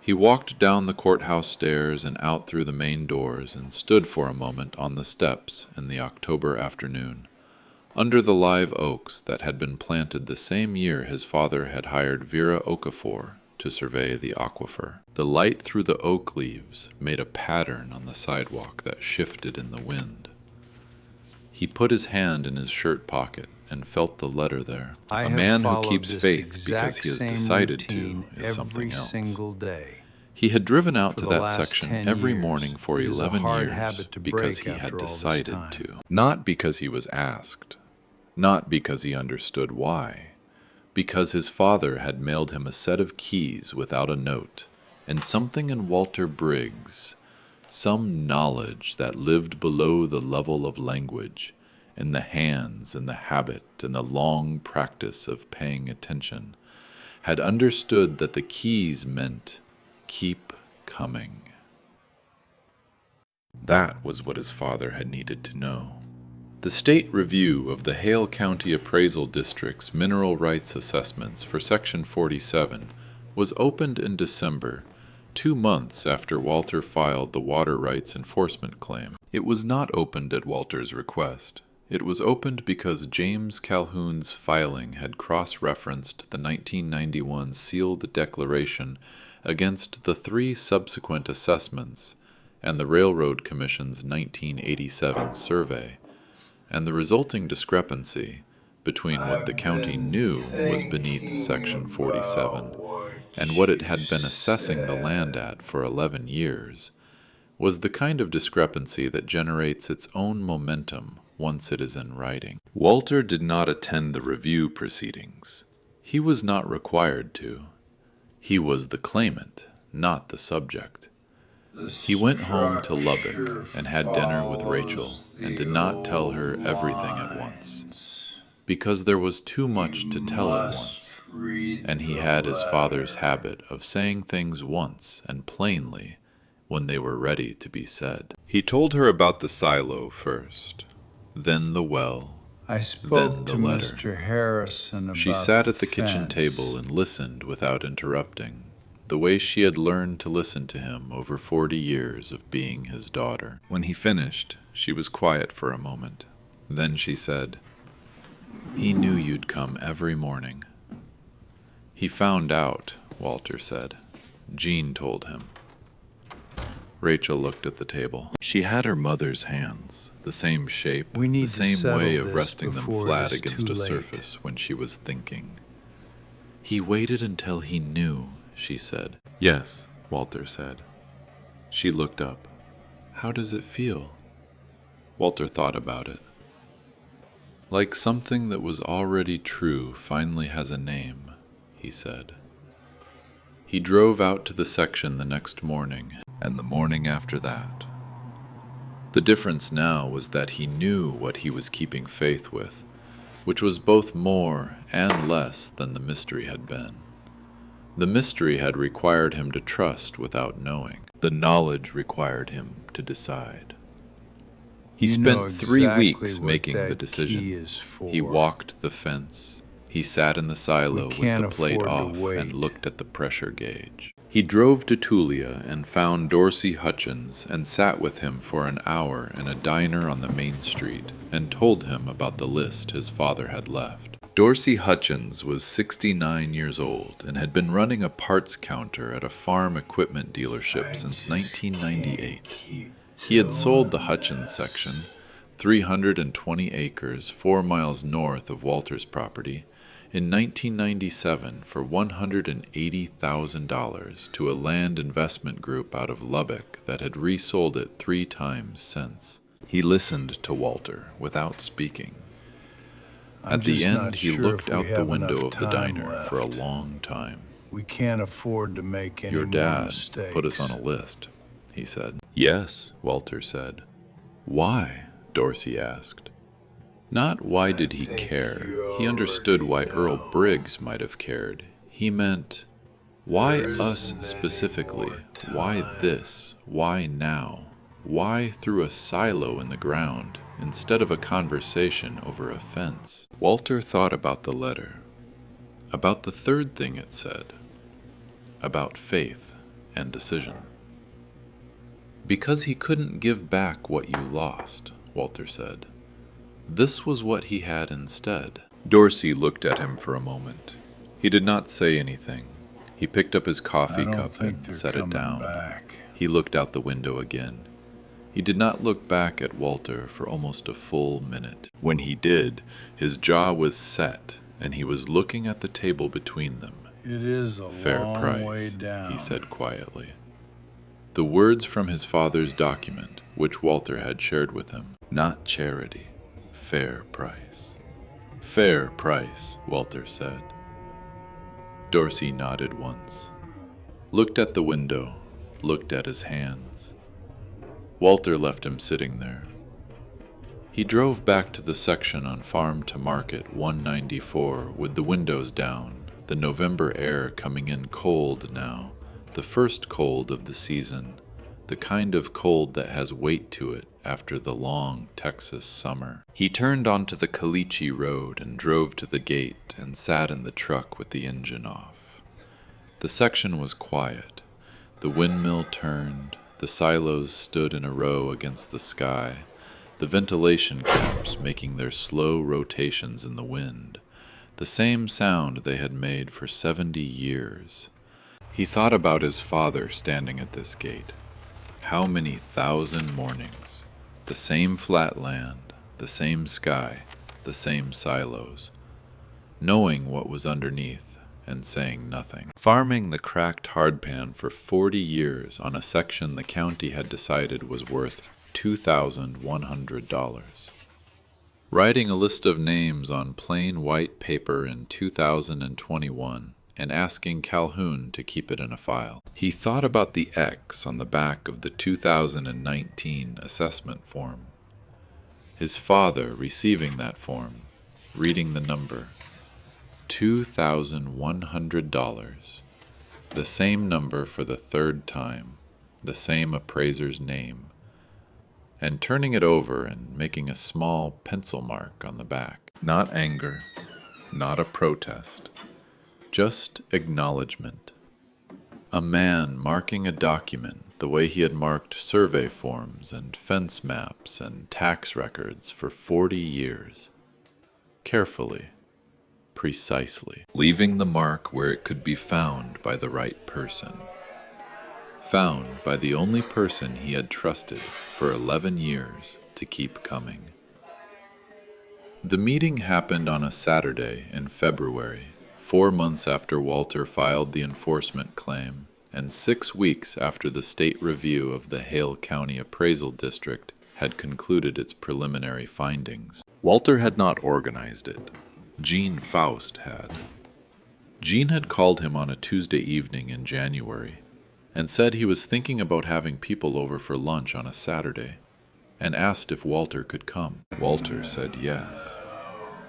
He walked down the courthouse stairs and out through the main doors and stood for a moment on the steps in the October afternoon, under the live oaks that had been planted the same year his father had hired Vera Okafor to survey the aquifer. The light through the oak leaves made a pattern on the sidewalk that shifted in the wind. He put his hand in his shirt pocket and felt the letter there. A man who keeps faith because he has decided to is something else. Single day. He had driven out to that section every morning for 11 years because he had decided to. Not because he was asked. Not because he understood why. Because his father had mailed him a set of keys without a note, and something in Walter Briggs, some knowledge that lived below the level of language, in the hands and the habit and the long practice of paying attention, had understood that the keys meant keep coming. That was what his father had needed to know. The state review of the Hale County Appraisal District's mineral rights assessments for Section 47 was opened in December, 2 months after Walter filed the water rights enforcement claim. It was not opened at Walter's request. It was opened because James Calhoun's filing had cross-referenced the 1991 sealed declaration against the 3 subsequent assessments and the Railroad Commission's 1987 survey, and the resulting discrepancy between what the county knew was beneath Section 47 and what it had been assessing the land at for 11 years was the kind of discrepancy that generates its own momentum once it is in writing. Walter did not attend the review proceedings. He was not required to. He was the claimant, not the subject. He went home to Lubbock and had dinner with Rachel and did not tell her everything at once, because there was too much to tell at once, and he had his father's habit of saying things once and plainly when they were ready to be said. He told her about the silo first, then the well, I spoke to Mr. Harrison about She sat at the fence. kitchen table and listened without interrupting, the way she had learned to listen to him over 40 years of being his daughter. When he finished, she was quiet for a moment. Then she said, "He knew you'd come every morning." "He found out," Walter said. "Jean told him." Rachel looked at the table. She had her mother's hands, the same shape, the same way of resting them flat against a surface when she was thinking. "He waited until he knew," she said. "Yes," Walter said. She looked up. "How does it feel?" Walter thought about it. "Like something that was already true finally has a name," he said. He drove out to the section the next morning, and the morning after that. The difference now was that he knew what he was keeping faith with, which was both more and less than the mystery had been. The mystery had required him to trust without knowing. The knowledge required him to decide. He spent 3 weeks making the decision. He walked the fence. He sat in the silo with the plate off and looked at the pressure gauge. He drove to Tulia and found Dorsey Hutchins and sat with him for an hour in a diner on the main street and told him about the list his father had left. Dorsey Hutchins was 69 years old and had been running a parts counter at a farm equipment dealership since 1998. He had sold the Hutchins section, 320 acres, 4 miles north of Walter's property, in 1997 for $180,000 to a land investment group out of Lubbock that had resold it 3 times since. He listened to Walter without speaking. At the end, he looked out the window of the diner for a long time. We can't afford to make any "Your more dad mistakes. put us on a list," he said. "Yes," Walter said. "Why?" Dorsey asked. Not why did he care. He understood why Earl Briggs might have cared. He meant, why us specifically? Why this? Why now? Why through a silo in the ground instead of a conversation over a fence? Walter thought about the letter, about the third thing it said, about faith and decision. "Because he couldn't give back what you lost," Walter said. This was what he had instead. Dorsey looked at him for a moment. He did not say anything. He picked up his coffee cup and set it down. He looked out the window again. He did not look back at Walter for almost a full minute. When he did, his jaw was set, and he was looking at the table between them. It is a "Fair long price," way down. he said quietly. The words from his father's document, which Walter had shared with him. Not charity. Fair price. "Fair price," Walter said. Dorsey nodded once, looked at the window, looked at his hands. Walter left him sitting there. He drove back to the section on Farm to Market 194 with the windows down, the November air coming in cold now, the first cold of the season, the kind of cold that has weight to it after the long Texas summer. He turned onto the Caliche Road and drove to the gate and sat in the truck with the engine off. The section was quiet. The windmill turned. The silos stood in a row against the sky. the ventilation caps making their slow rotations in the wind, the same sound they had made for 70 years. He thought about his father standing at this gate. How many thousand mornings, the same flat land, the same sky, the same silos, knowing what was underneath and saying nothing. Farming the cracked hardpan for 40 years on a section the county had decided was worth $2,100. Writing a list of names on plain white paper in 2021 and asking Calhoun to keep it in a file. He thought about the X on the back of the 2019 assessment form. His father receiving that form, reading the number, $2,100, the same number for the third time, the same appraiser's name, and turning it over and making a small pencil mark on the back. Not anger, not a protest, just acknowledgement. A man marking a document the way he had marked survey forms and fence maps and tax records for 40 years. Carefully, precisely, leaving the mark where it could be found by the right person. Found by the only person he had trusted for 11 years to keep coming. The meeting happened on a Saturday in February, 4 months after Walter filed the enforcement claim, and 6 weeks after the state review of the Hale County Appraisal District had concluded its preliminary findings. Walter had not organized it. Gene Faust had. Gene had called him on a Tuesday evening in January and said he was thinking about having people over for lunch on a Saturday and asked if Walter could come. Walter said yes.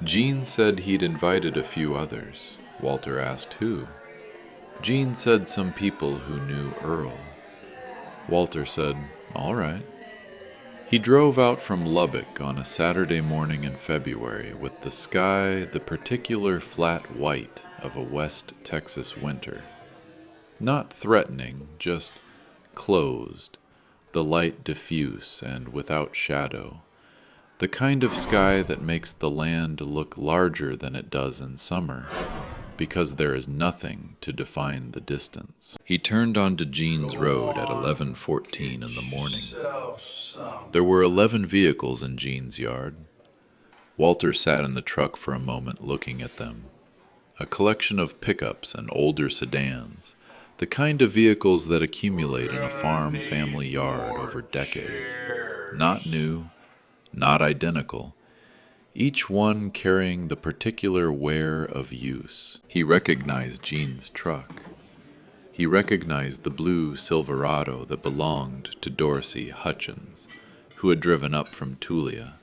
Gene said he'd invited a few others. Walter asked who. Gene said some people who knew Earl. Walter said, all right. He drove out from Lubbock on a Saturday morning in February with the sky the particular flat white of a West Texas winter. Not threatening, just closed, the light diffuse and without shadow. The kind of sky that makes the land look larger than it does in summer, because there is nothing to define the distance. He turned onto Gene's Road at 11:14 in the morning. There were 11 vehicles in Gene's yard. Walter sat in the truck for a moment looking at them. A collection of pickups and older sedans, the kind of vehicles that accumulate in a farm family yard over decades. Not new, not identical, each one carrying the particular wear of use. He recognized Gene's truck. He recognized the blue Silverado that belonged to Dorsey Hutchins, who had driven up from Tulia.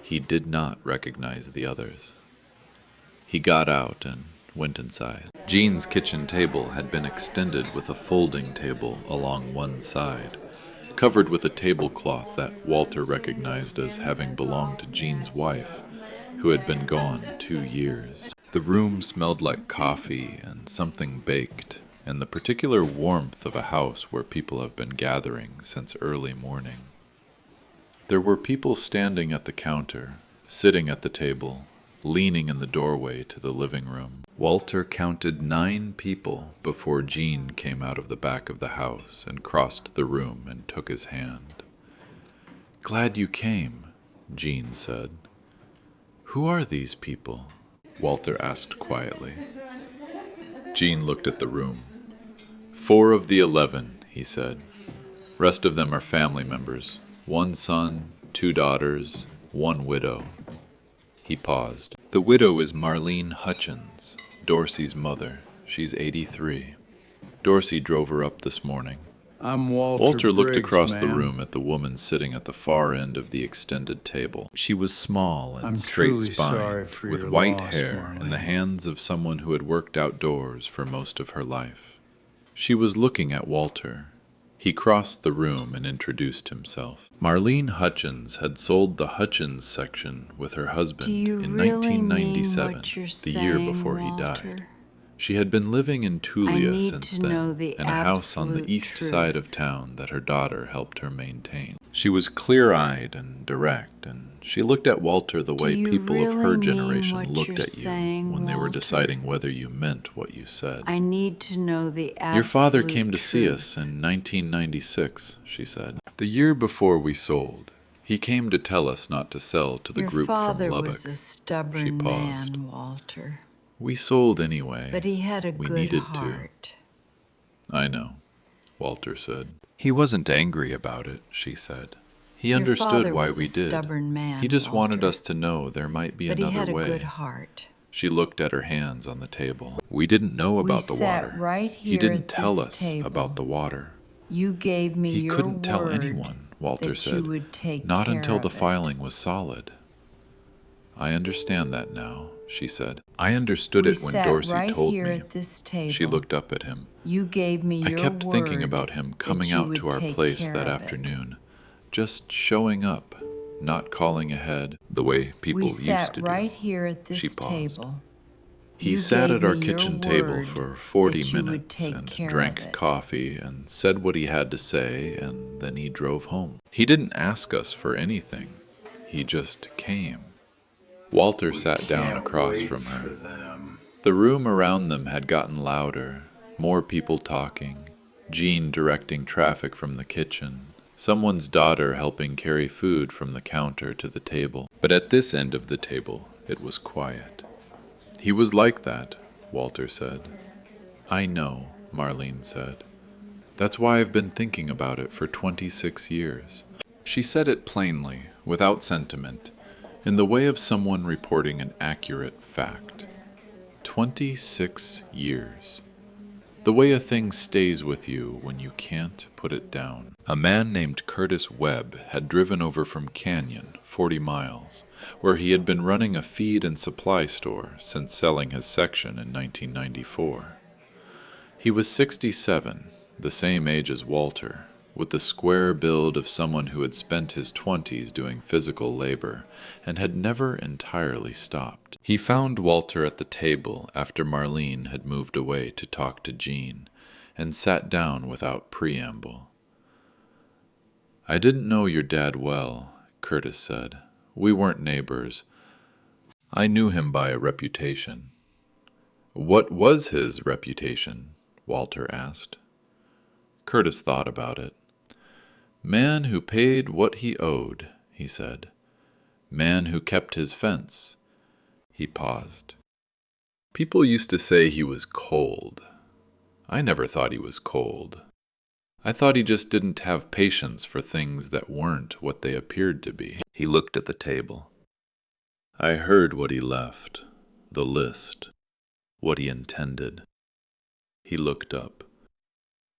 He did not recognize the others. He got out and went inside. Gene's kitchen table had been extended with a folding table along one side, covered with a tablecloth that Walter recognized as having belonged to Gene's wife, who had been gone 2 years. The room smelled like coffee and something baked, and the particular warmth of a house where people have been gathering since early morning. There were people standing at the counter, sitting at the table, leaning in the doorway to the living room. Walter counted 9 people before Gene came out of the back of the house and crossed the room and took his hand. "Glad you came," Gene said. "Who are these people?" Walter asked quietly. Gene looked at the room. 4 of the 11, he said. Rest of them are family members. 1 son, 2 daughters, 1 widow. He paused. The widow is Marlene Hutchins, Dorsey's mother. She's 83. Dorsey drove her up this morning. I'm Walter Walter looked Briggs, across the ma'am. room at the woman sitting at the far end of the extended table. She was small and I'm truly straight-spined, sorry for with your white loss, hair and the Marlene. hands of someone who had worked outdoors for most of her life. She was looking at Walter. He crossed the room and introduced himself. Marlene Hutchins had sold the Hutchins section with her husband Do you in really 1997, mean what you're the year saying, before he Walter? died. She had been living in I Tulia need since to then, know the in a house on the absolute east side of truth. town that her daughter helped her maintain. She was clear-eyed and direct, and she looked at Walter the Do way you people of really her mean generation what looked you're at you saying, when they were Walter? deciding whether you meant what you said. I need to know the absolute Your father came to see truth. us in 1996, she said. The year before we sold. He came to tell us not to sell to the Your group from father Lubbock. was a stubborn She paused. man, Walter. We sold anyway. But he had a We good needed heart. to. I know, Walter said. He wasn't angry about it, she said. He understood why we did. Stubborn man, He just wanted Walter. us to know there might be But he another had a way. good heart. She looked at her hands on the table. We didn't know about the sat water. right He here didn't at tell this us table. about the water. You gave me He your couldn't tell word anyone, Walter that said. you would take Not care until the of it. filing was solid. I understand that now, she said. I understood We it when sat Dorsey right told here me. at this table. She looked up at him. You gave me I your kept thinking word about him that coming you out would to our take place care that of it. afternoon. Just showing up, not calling ahead, the way people We used sat to right do. here at She this paused. table. He You sat gave at our me your kitchen table word for 40 that you would minutes take and care drank of it. coffee and said what he had to say, and then he drove home. He didn't ask us for anything. He just came. Walter sat down Can't across wait from for her. them. The room around them had gotten louder, more people talking, Jean directing traffic from the kitchen, someone's daughter helping carry food from the counter to the table. But at this end of the table, it was quiet. He was like that, Walter said. I know, Marlene said. That's why I've been thinking about it for 26 years. She said it plainly, without sentiment, in the way of someone reporting an accurate fact. 26 years. The way a thing stays with you when you can't put it down. A man named Curtis Webb had driven over from Canyon, 40 miles, where he had been running a feed and supply store since selling his section in 1994. He was 67, the same age as Walter, with the square build of someone who had spent his 20s doing physical labor and had never entirely stopped. He found Walter at the table after Marlene had moved away to talk to Jean, and sat down without preamble. I didn't know your dad well, Curtis said. We weren't neighbors. I knew him by a reputation. What was his reputation? Walter asked. Curtis thought about it. Man who paid what he owed, he said. Man who kept his fence. He paused. People used to say he was cold. I never thought he was cold. I thought he just didn't have patience for things that weren't what they appeared to be. He looked at the table. I heard what he left, the list, what he intended. He looked up.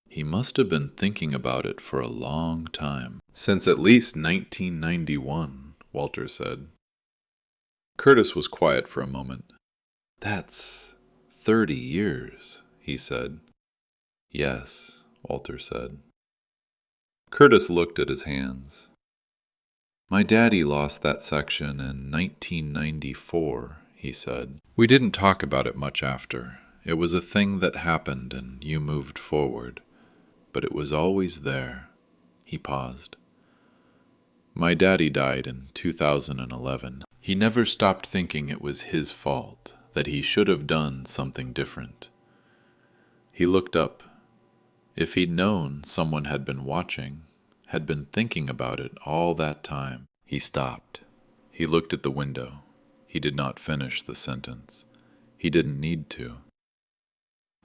He must have been thinking about it for a long time. Since at least 1991, Walter said. Curtis was quiet for a moment. That's 30 years, he said. Yes, Walter said. Curtis looked at his hands. My daddy lost that section in 1994, he said. We didn't talk about it much after. It was a thing that happened and you moved forward. But it was always there. He paused. My daddy died in 2011. He never stopped thinking it was his fault, that he should have done something different. He looked up. If he'd known someone had been watching, had been thinking about it all that time. He stopped. He looked at the window. He did not finish the sentence. He didn't need to.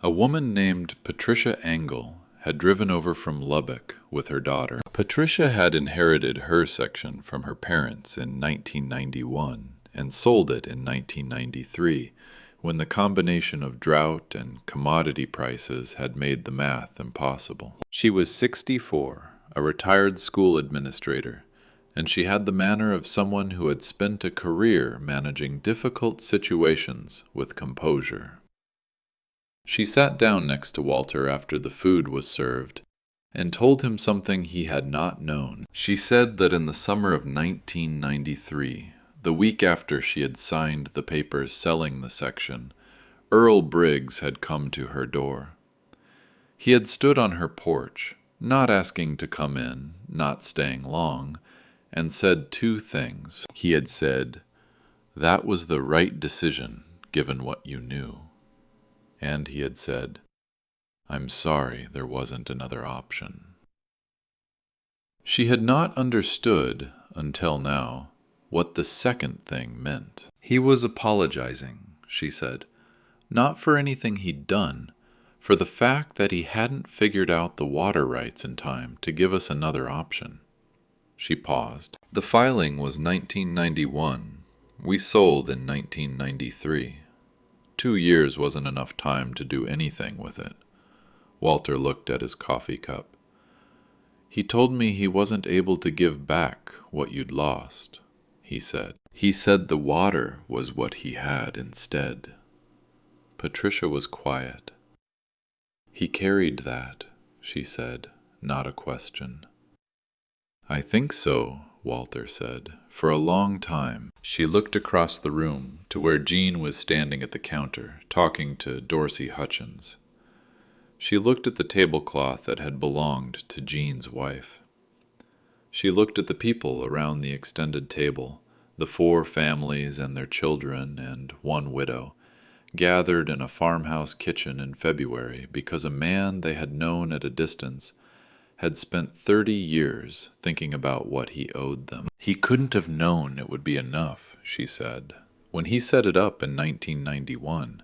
A woman named Patricia Engel had driven over from Lubbock with her daughter. Patricia had inherited her section from her parents in 1991 and sold it in 1993, when the combination of drought and commodity prices had made the math impossible. She was 64, a retired school administrator, and she had the manner of someone who had spent a career managing difficult situations with composure. She sat down next to Walter after the food was served and told him something he had not known. She said that in the summer of 1993, the week after she had signed the papers selling the section, Earl Briggs had come to her door. He had stood on her porch, not asking to come in, not staying long, and said two things. He had said, "That was the right decision, given what you knew." And he had said, "I'm sorry there wasn't another option." She had not understood, until now, what the second thing meant. He was apologizing, she said, not for anything he'd done, for the fact that he hadn't figured out the water rights in time to give us another option. She paused. The filing was 1991. We sold in 1993. 2 years wasn't enough time to do anything with it. Walter looked at his coffee cup. He told me he wasn't able to give back what you'd lost, he said. He said the water was what he had instead. Patricia was quiet. He carried that, she said, not a question. I think so, Walter said, for a long time. She looked across the room to where Jean was standing at the counter, talking to Dorsey Hutchins. She looked at the tablecloth that had belonged to Jean's wife. She looked at the people around the extended table, the 4 families and their children and 1 widow, gathered in a farmhouse kitchen in February because a man they had known at a distance had spent 30 years thinking about what he owed them. He couldn't have known it would be enough, she said. When he set it up in 1991,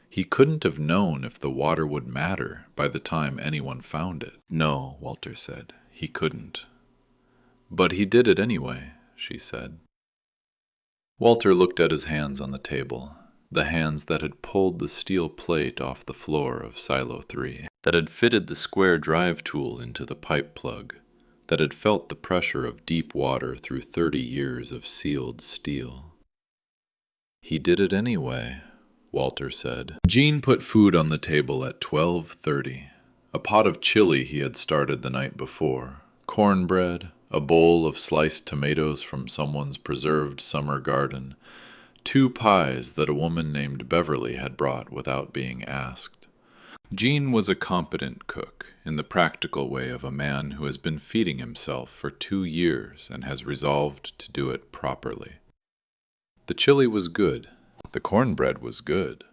he couldn't have known if the water would matter by the time anyone found it. No, Walter said, he couldn't. But he did it anyway, she said. Walter looked at his hands on the table, the hands that had pulled the steel plate off the floor of Silo 3, that had fitted the square drive tool into the pipe plug, that had felt the pressure of deep water through 30 years of sealed steel. He did it anyway, Walter said. Jean put food on the table at 12:30, a pot of chili he had started the night before, cornbread, a bowl of sliced tomatoes from someone's preserved summer garden, 2 pies that a woman named Beverly had brought without being asked. Jean was a competent cook, in the practical way of a man who has been feeding himself for 2 years and has resolved to do it properly. The chili was good. The cornbread was good.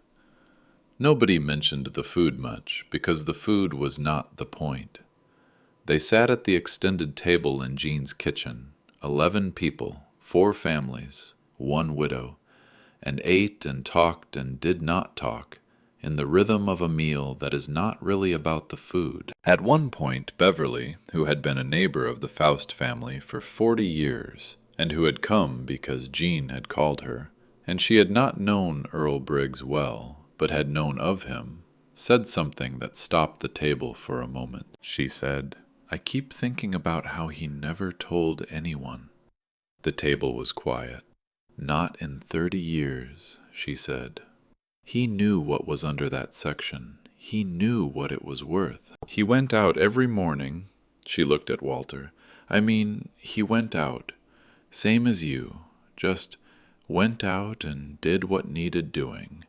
Nobody mentioned the food much, because the food was not the point. They sat at the extended table in Jean's kitchen, 11 people, 4 families, 1 widow, and ate and talked and did not talk, in the rhythm of a meal that is not really about the food. At one point, Beverly, who had been a neighbor of the Faust family for 40 years, and who had come because Jean had called her, and she had not known Earl Briggs well, but had known of him, said something that stopped the table for a moment. She said, "I keep thinking about how he never told anyone." The table was quiet. "Not in 30 years, she said. He knew what was under that section. He knew what it was worth. He went out every morning," she looked at Walter. "I mean, he went out, same as you, just went out and did what needed doing,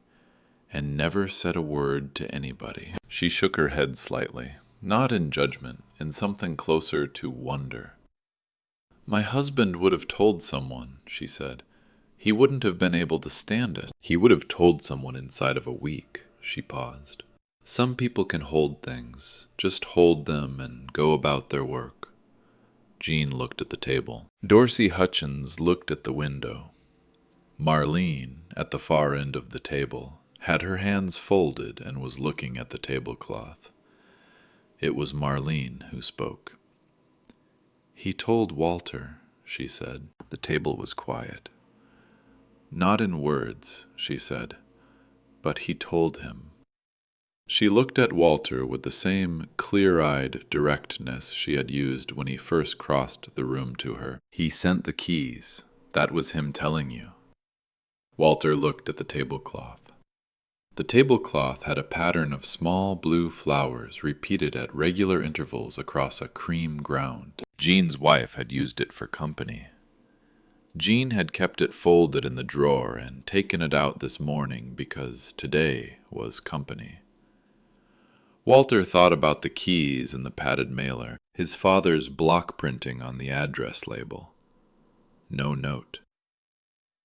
and never said a word to anybody." She shook her head slightly, not in judgment, in something closer to wonder. "My husband would have told someone," she said. "He wouldn't have been able to stand it." "He would have told someone inside of a week," she paused. "Some people can hold things, just hold them and go about their work." Jean looked at the table. Dorsey Hutchins looked at the window. Marlene, at the far end of the table, had her hands folded and was looking at the tablecloth. It was Marlene who spoke. "He told Walter," she said. The table was quiet. "Not in words," she said, "but he told him." She looked at Walter with the same clear-eyed directness she had used when he first crossed the room to her. "He sent the keys. That was him telling you." Walter looked at the tablecloth. The tablecloth had a pattern of small blue flowers repeated at regular intervals across a cream ground. Jean's wife had used it for company. Jean had kept it folded in the drawer and taken it out this morning because today was company. Walter thought about the keys and the padded mailer, his father's block printing on the address label. No note.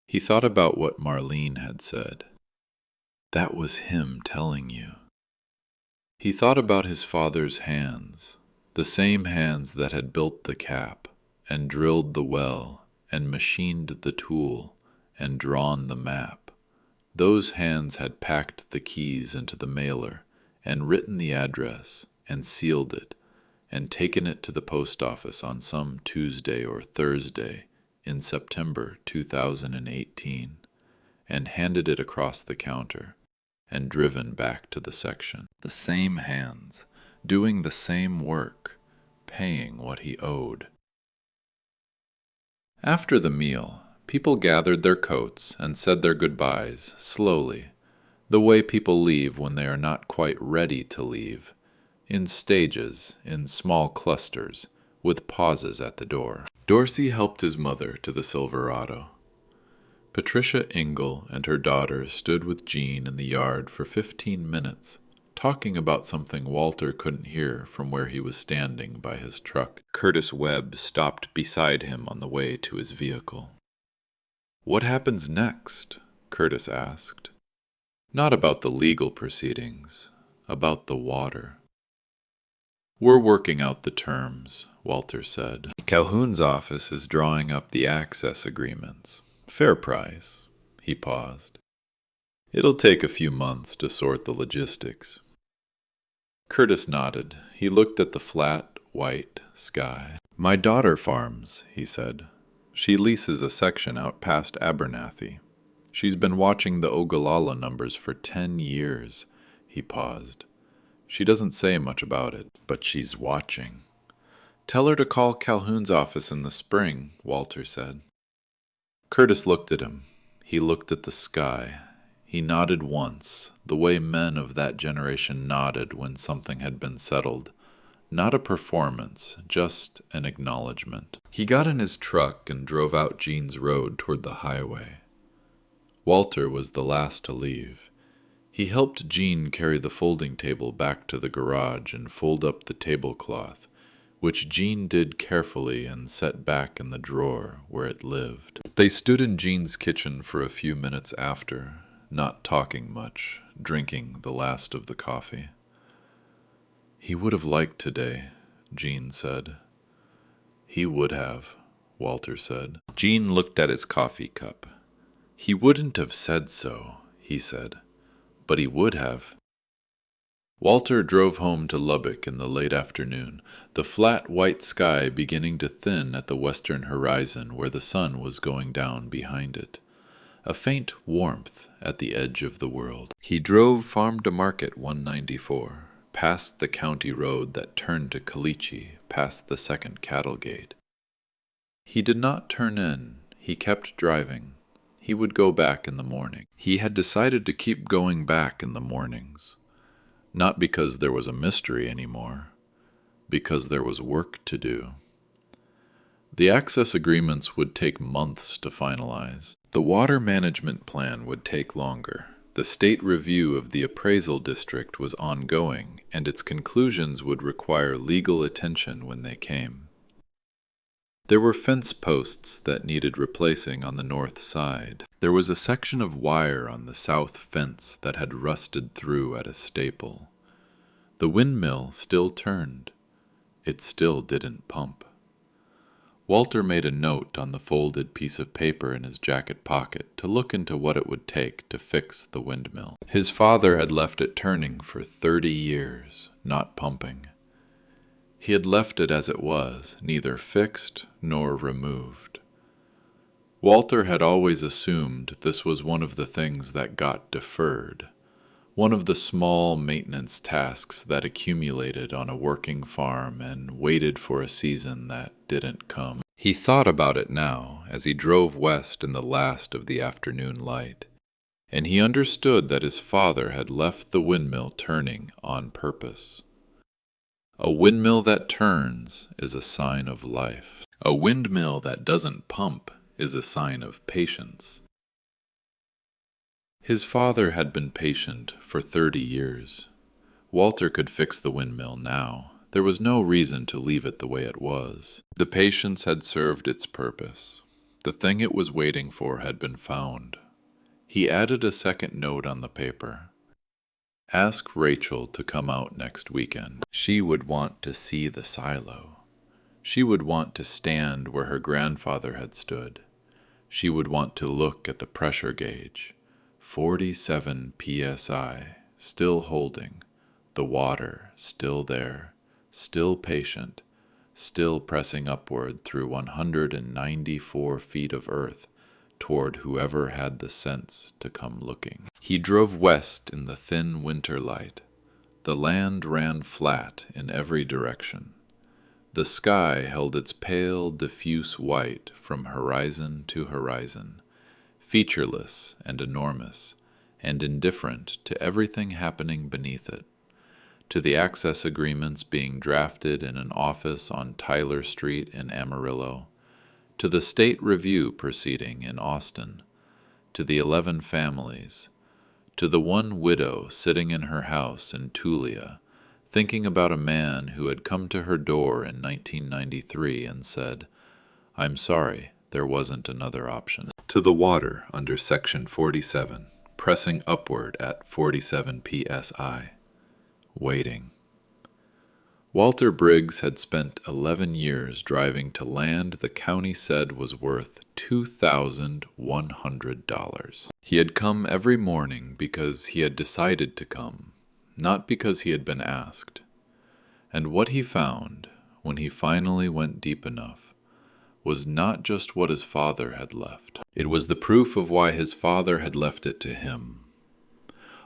He thought about what Marlene had said. That was him telling you. He thought about his father's hands, the same hands that had built the cap, and drilled the well, and machined the tool, and drawn the map. Those hands had packed the keys into the mailer, and written the address, and sealed it, and taken it to the post office on some Tuesday or Thursday in September 2018, and handed it across the counter, and driven back to the section. The same hands, doing the same work, paying what he owed. After the meal, people gathered their coats and said their goodbyes slowly, the way people leave when they are not quite ready to leave, in stages, in small clusters, with pauses at the door. Dorsey helped his mother to the Silverado. Patricia Engel and her daughter stood with Jean in the yard for 15 minutes, talking about something Walter couldn't hear from where he was standing by his truck. Curtis Webb stopped beside him on the way to his vehicle. "What happens next?" Curtis asked. "Not about the legal proceedings, about the water." "We're working out the terms," Walter said. "Calhoun's office is drawing up the access agreements. Fair price." He paused. "It'll take a few months to sort the logistics." Curtis nodded. He looked at the flat, white sky. "My daughter farms," he said. "She leases a section out past Abernathy. She's been watching the Ogallala numbers for 10 years. He paused. "She doesn't say much about it, but she's watching." "Tell her to call Calhoun's office in the spring," Walter said. Curtis looked at him. He looked at the sky. He nodded once, the way men of that generation nodded when something had been settled. Not a performance, just an acknowledgement. He got in his truck and drove out Jean's road toward the highway. Walter was the last to leave. He helped Jean carry the folding table back to the garage and fold up the tablecloth, which Jean did carefully and set back in the drawer where it lived. They stood in Jean's kitchen for a few minutes after, not talking much, drinking the last of the coffee. "He would have liked today," Jean said. "He would have," Walter said. Jean looked at his coffee cup. "He wouldn't have said so," he said, "but he would have." Walter drove home to Lubbock in the late afternoon, the flat white sky beginning to thin at the western horizon where the sun was going down behind it. A faint warmth at the edge of the world. He drove Farm to Market 194, past the county road that turned to Caliche, past the second cattle gate. He did not turn in. He kept driving. He would go back in the morning. He had decided to keep going back in the mornings. Not because there was a mystery anymore, because there was work to do. The access agreements would take months to finalize. The water management plan would take longer. The state review of the appraisal district was ongoing, and its conclusions would require legal attention when they came. There were fence posts that needed replacing on the north side. There was a section of wire on the south fence that had rusted through at a staple. The windmill still turned. It still didn't pump. Walter made a note on the folded piece of paper in his jacket pocket to look into what it would take to fix the windmill. His father had left it turning for 30 years, not pumping. He had left it as it was, neither fixed nor removed. Walter had always assumed this was one of the things that got deferred, one of the small maintenance tasks that accumulated on a working farm and waited for a season that didn't come. He thought about it now as he drove west in the last of the afternoon light, and he understood that his father had left the windmill turning on purpose. A windmill that turns is a sign of life. A windmill that doesn't pump is a sign of patience. His father had been patient for 30 years. Walter could fix the windmill now. There was no reason to leave it the way it was. The patience had served its purpose. The thing it was waiting for had been found. He added a second note on the paper. Ask Rachel to come out next weekend. She would want to see the silo. She would want to stand where her grandfather had stood. She would want to look at the pressure gauge. 47 psi, still holding. The water, still there, still patient, still pressing upward through 194 feet of earth toward whoever had the sense to come looking. He drove west in the thin winter light. The land ran flat in every direction. The sky held its pale, diffuse white from horizon to horizon, featureless and enormous, and indifferent to everything happening beneath it. To the access agreements being drafted in an office on Tyler Street in Amarillo, to the state review proceeding in Austin, to the 11 families, to the one widow sitting in her house in Tulia, thinking about a man who had come to her door in 1993 and said, "I'm sorry, there wasn't another option." To the water under Section 47, pressing upward at 47 psi. Waiting. Walter Briggs had spent 11 years driving to land the county said was worth $2,100. He had come every morning because he had decided to come, not because he had been asked. And what he found, when he finally went deep enough, was not just what his father had left. It was the proof of why his father had left it to him.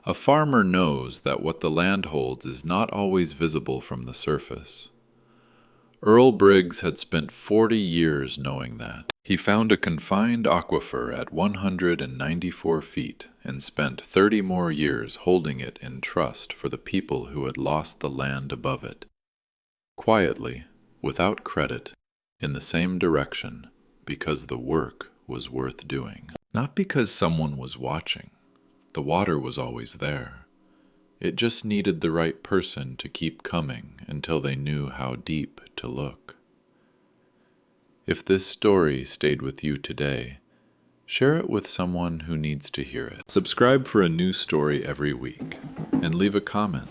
A farmer knows that what the land holds is not always visible from the surface. Earl Briggs had spent 40 years knowing that. He found a confined aquifer at 194 feet and spent 30 more years holding it in trust for the people who had lost the land above it. Quietly, without credit, in the same direction, because the work was worth doing. Not because someone was watching. The water was always there. It just needed the right person to keep coming until they knew how deep to look. If this story stayed with you today, share it with someone who needs to hear it. Subscribe for a new story every week, and leave a comment.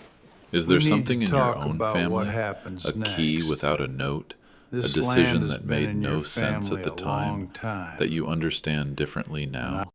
Is there something in your own family, a key without a note, a decision that made no sense at the time, that you understand differently now?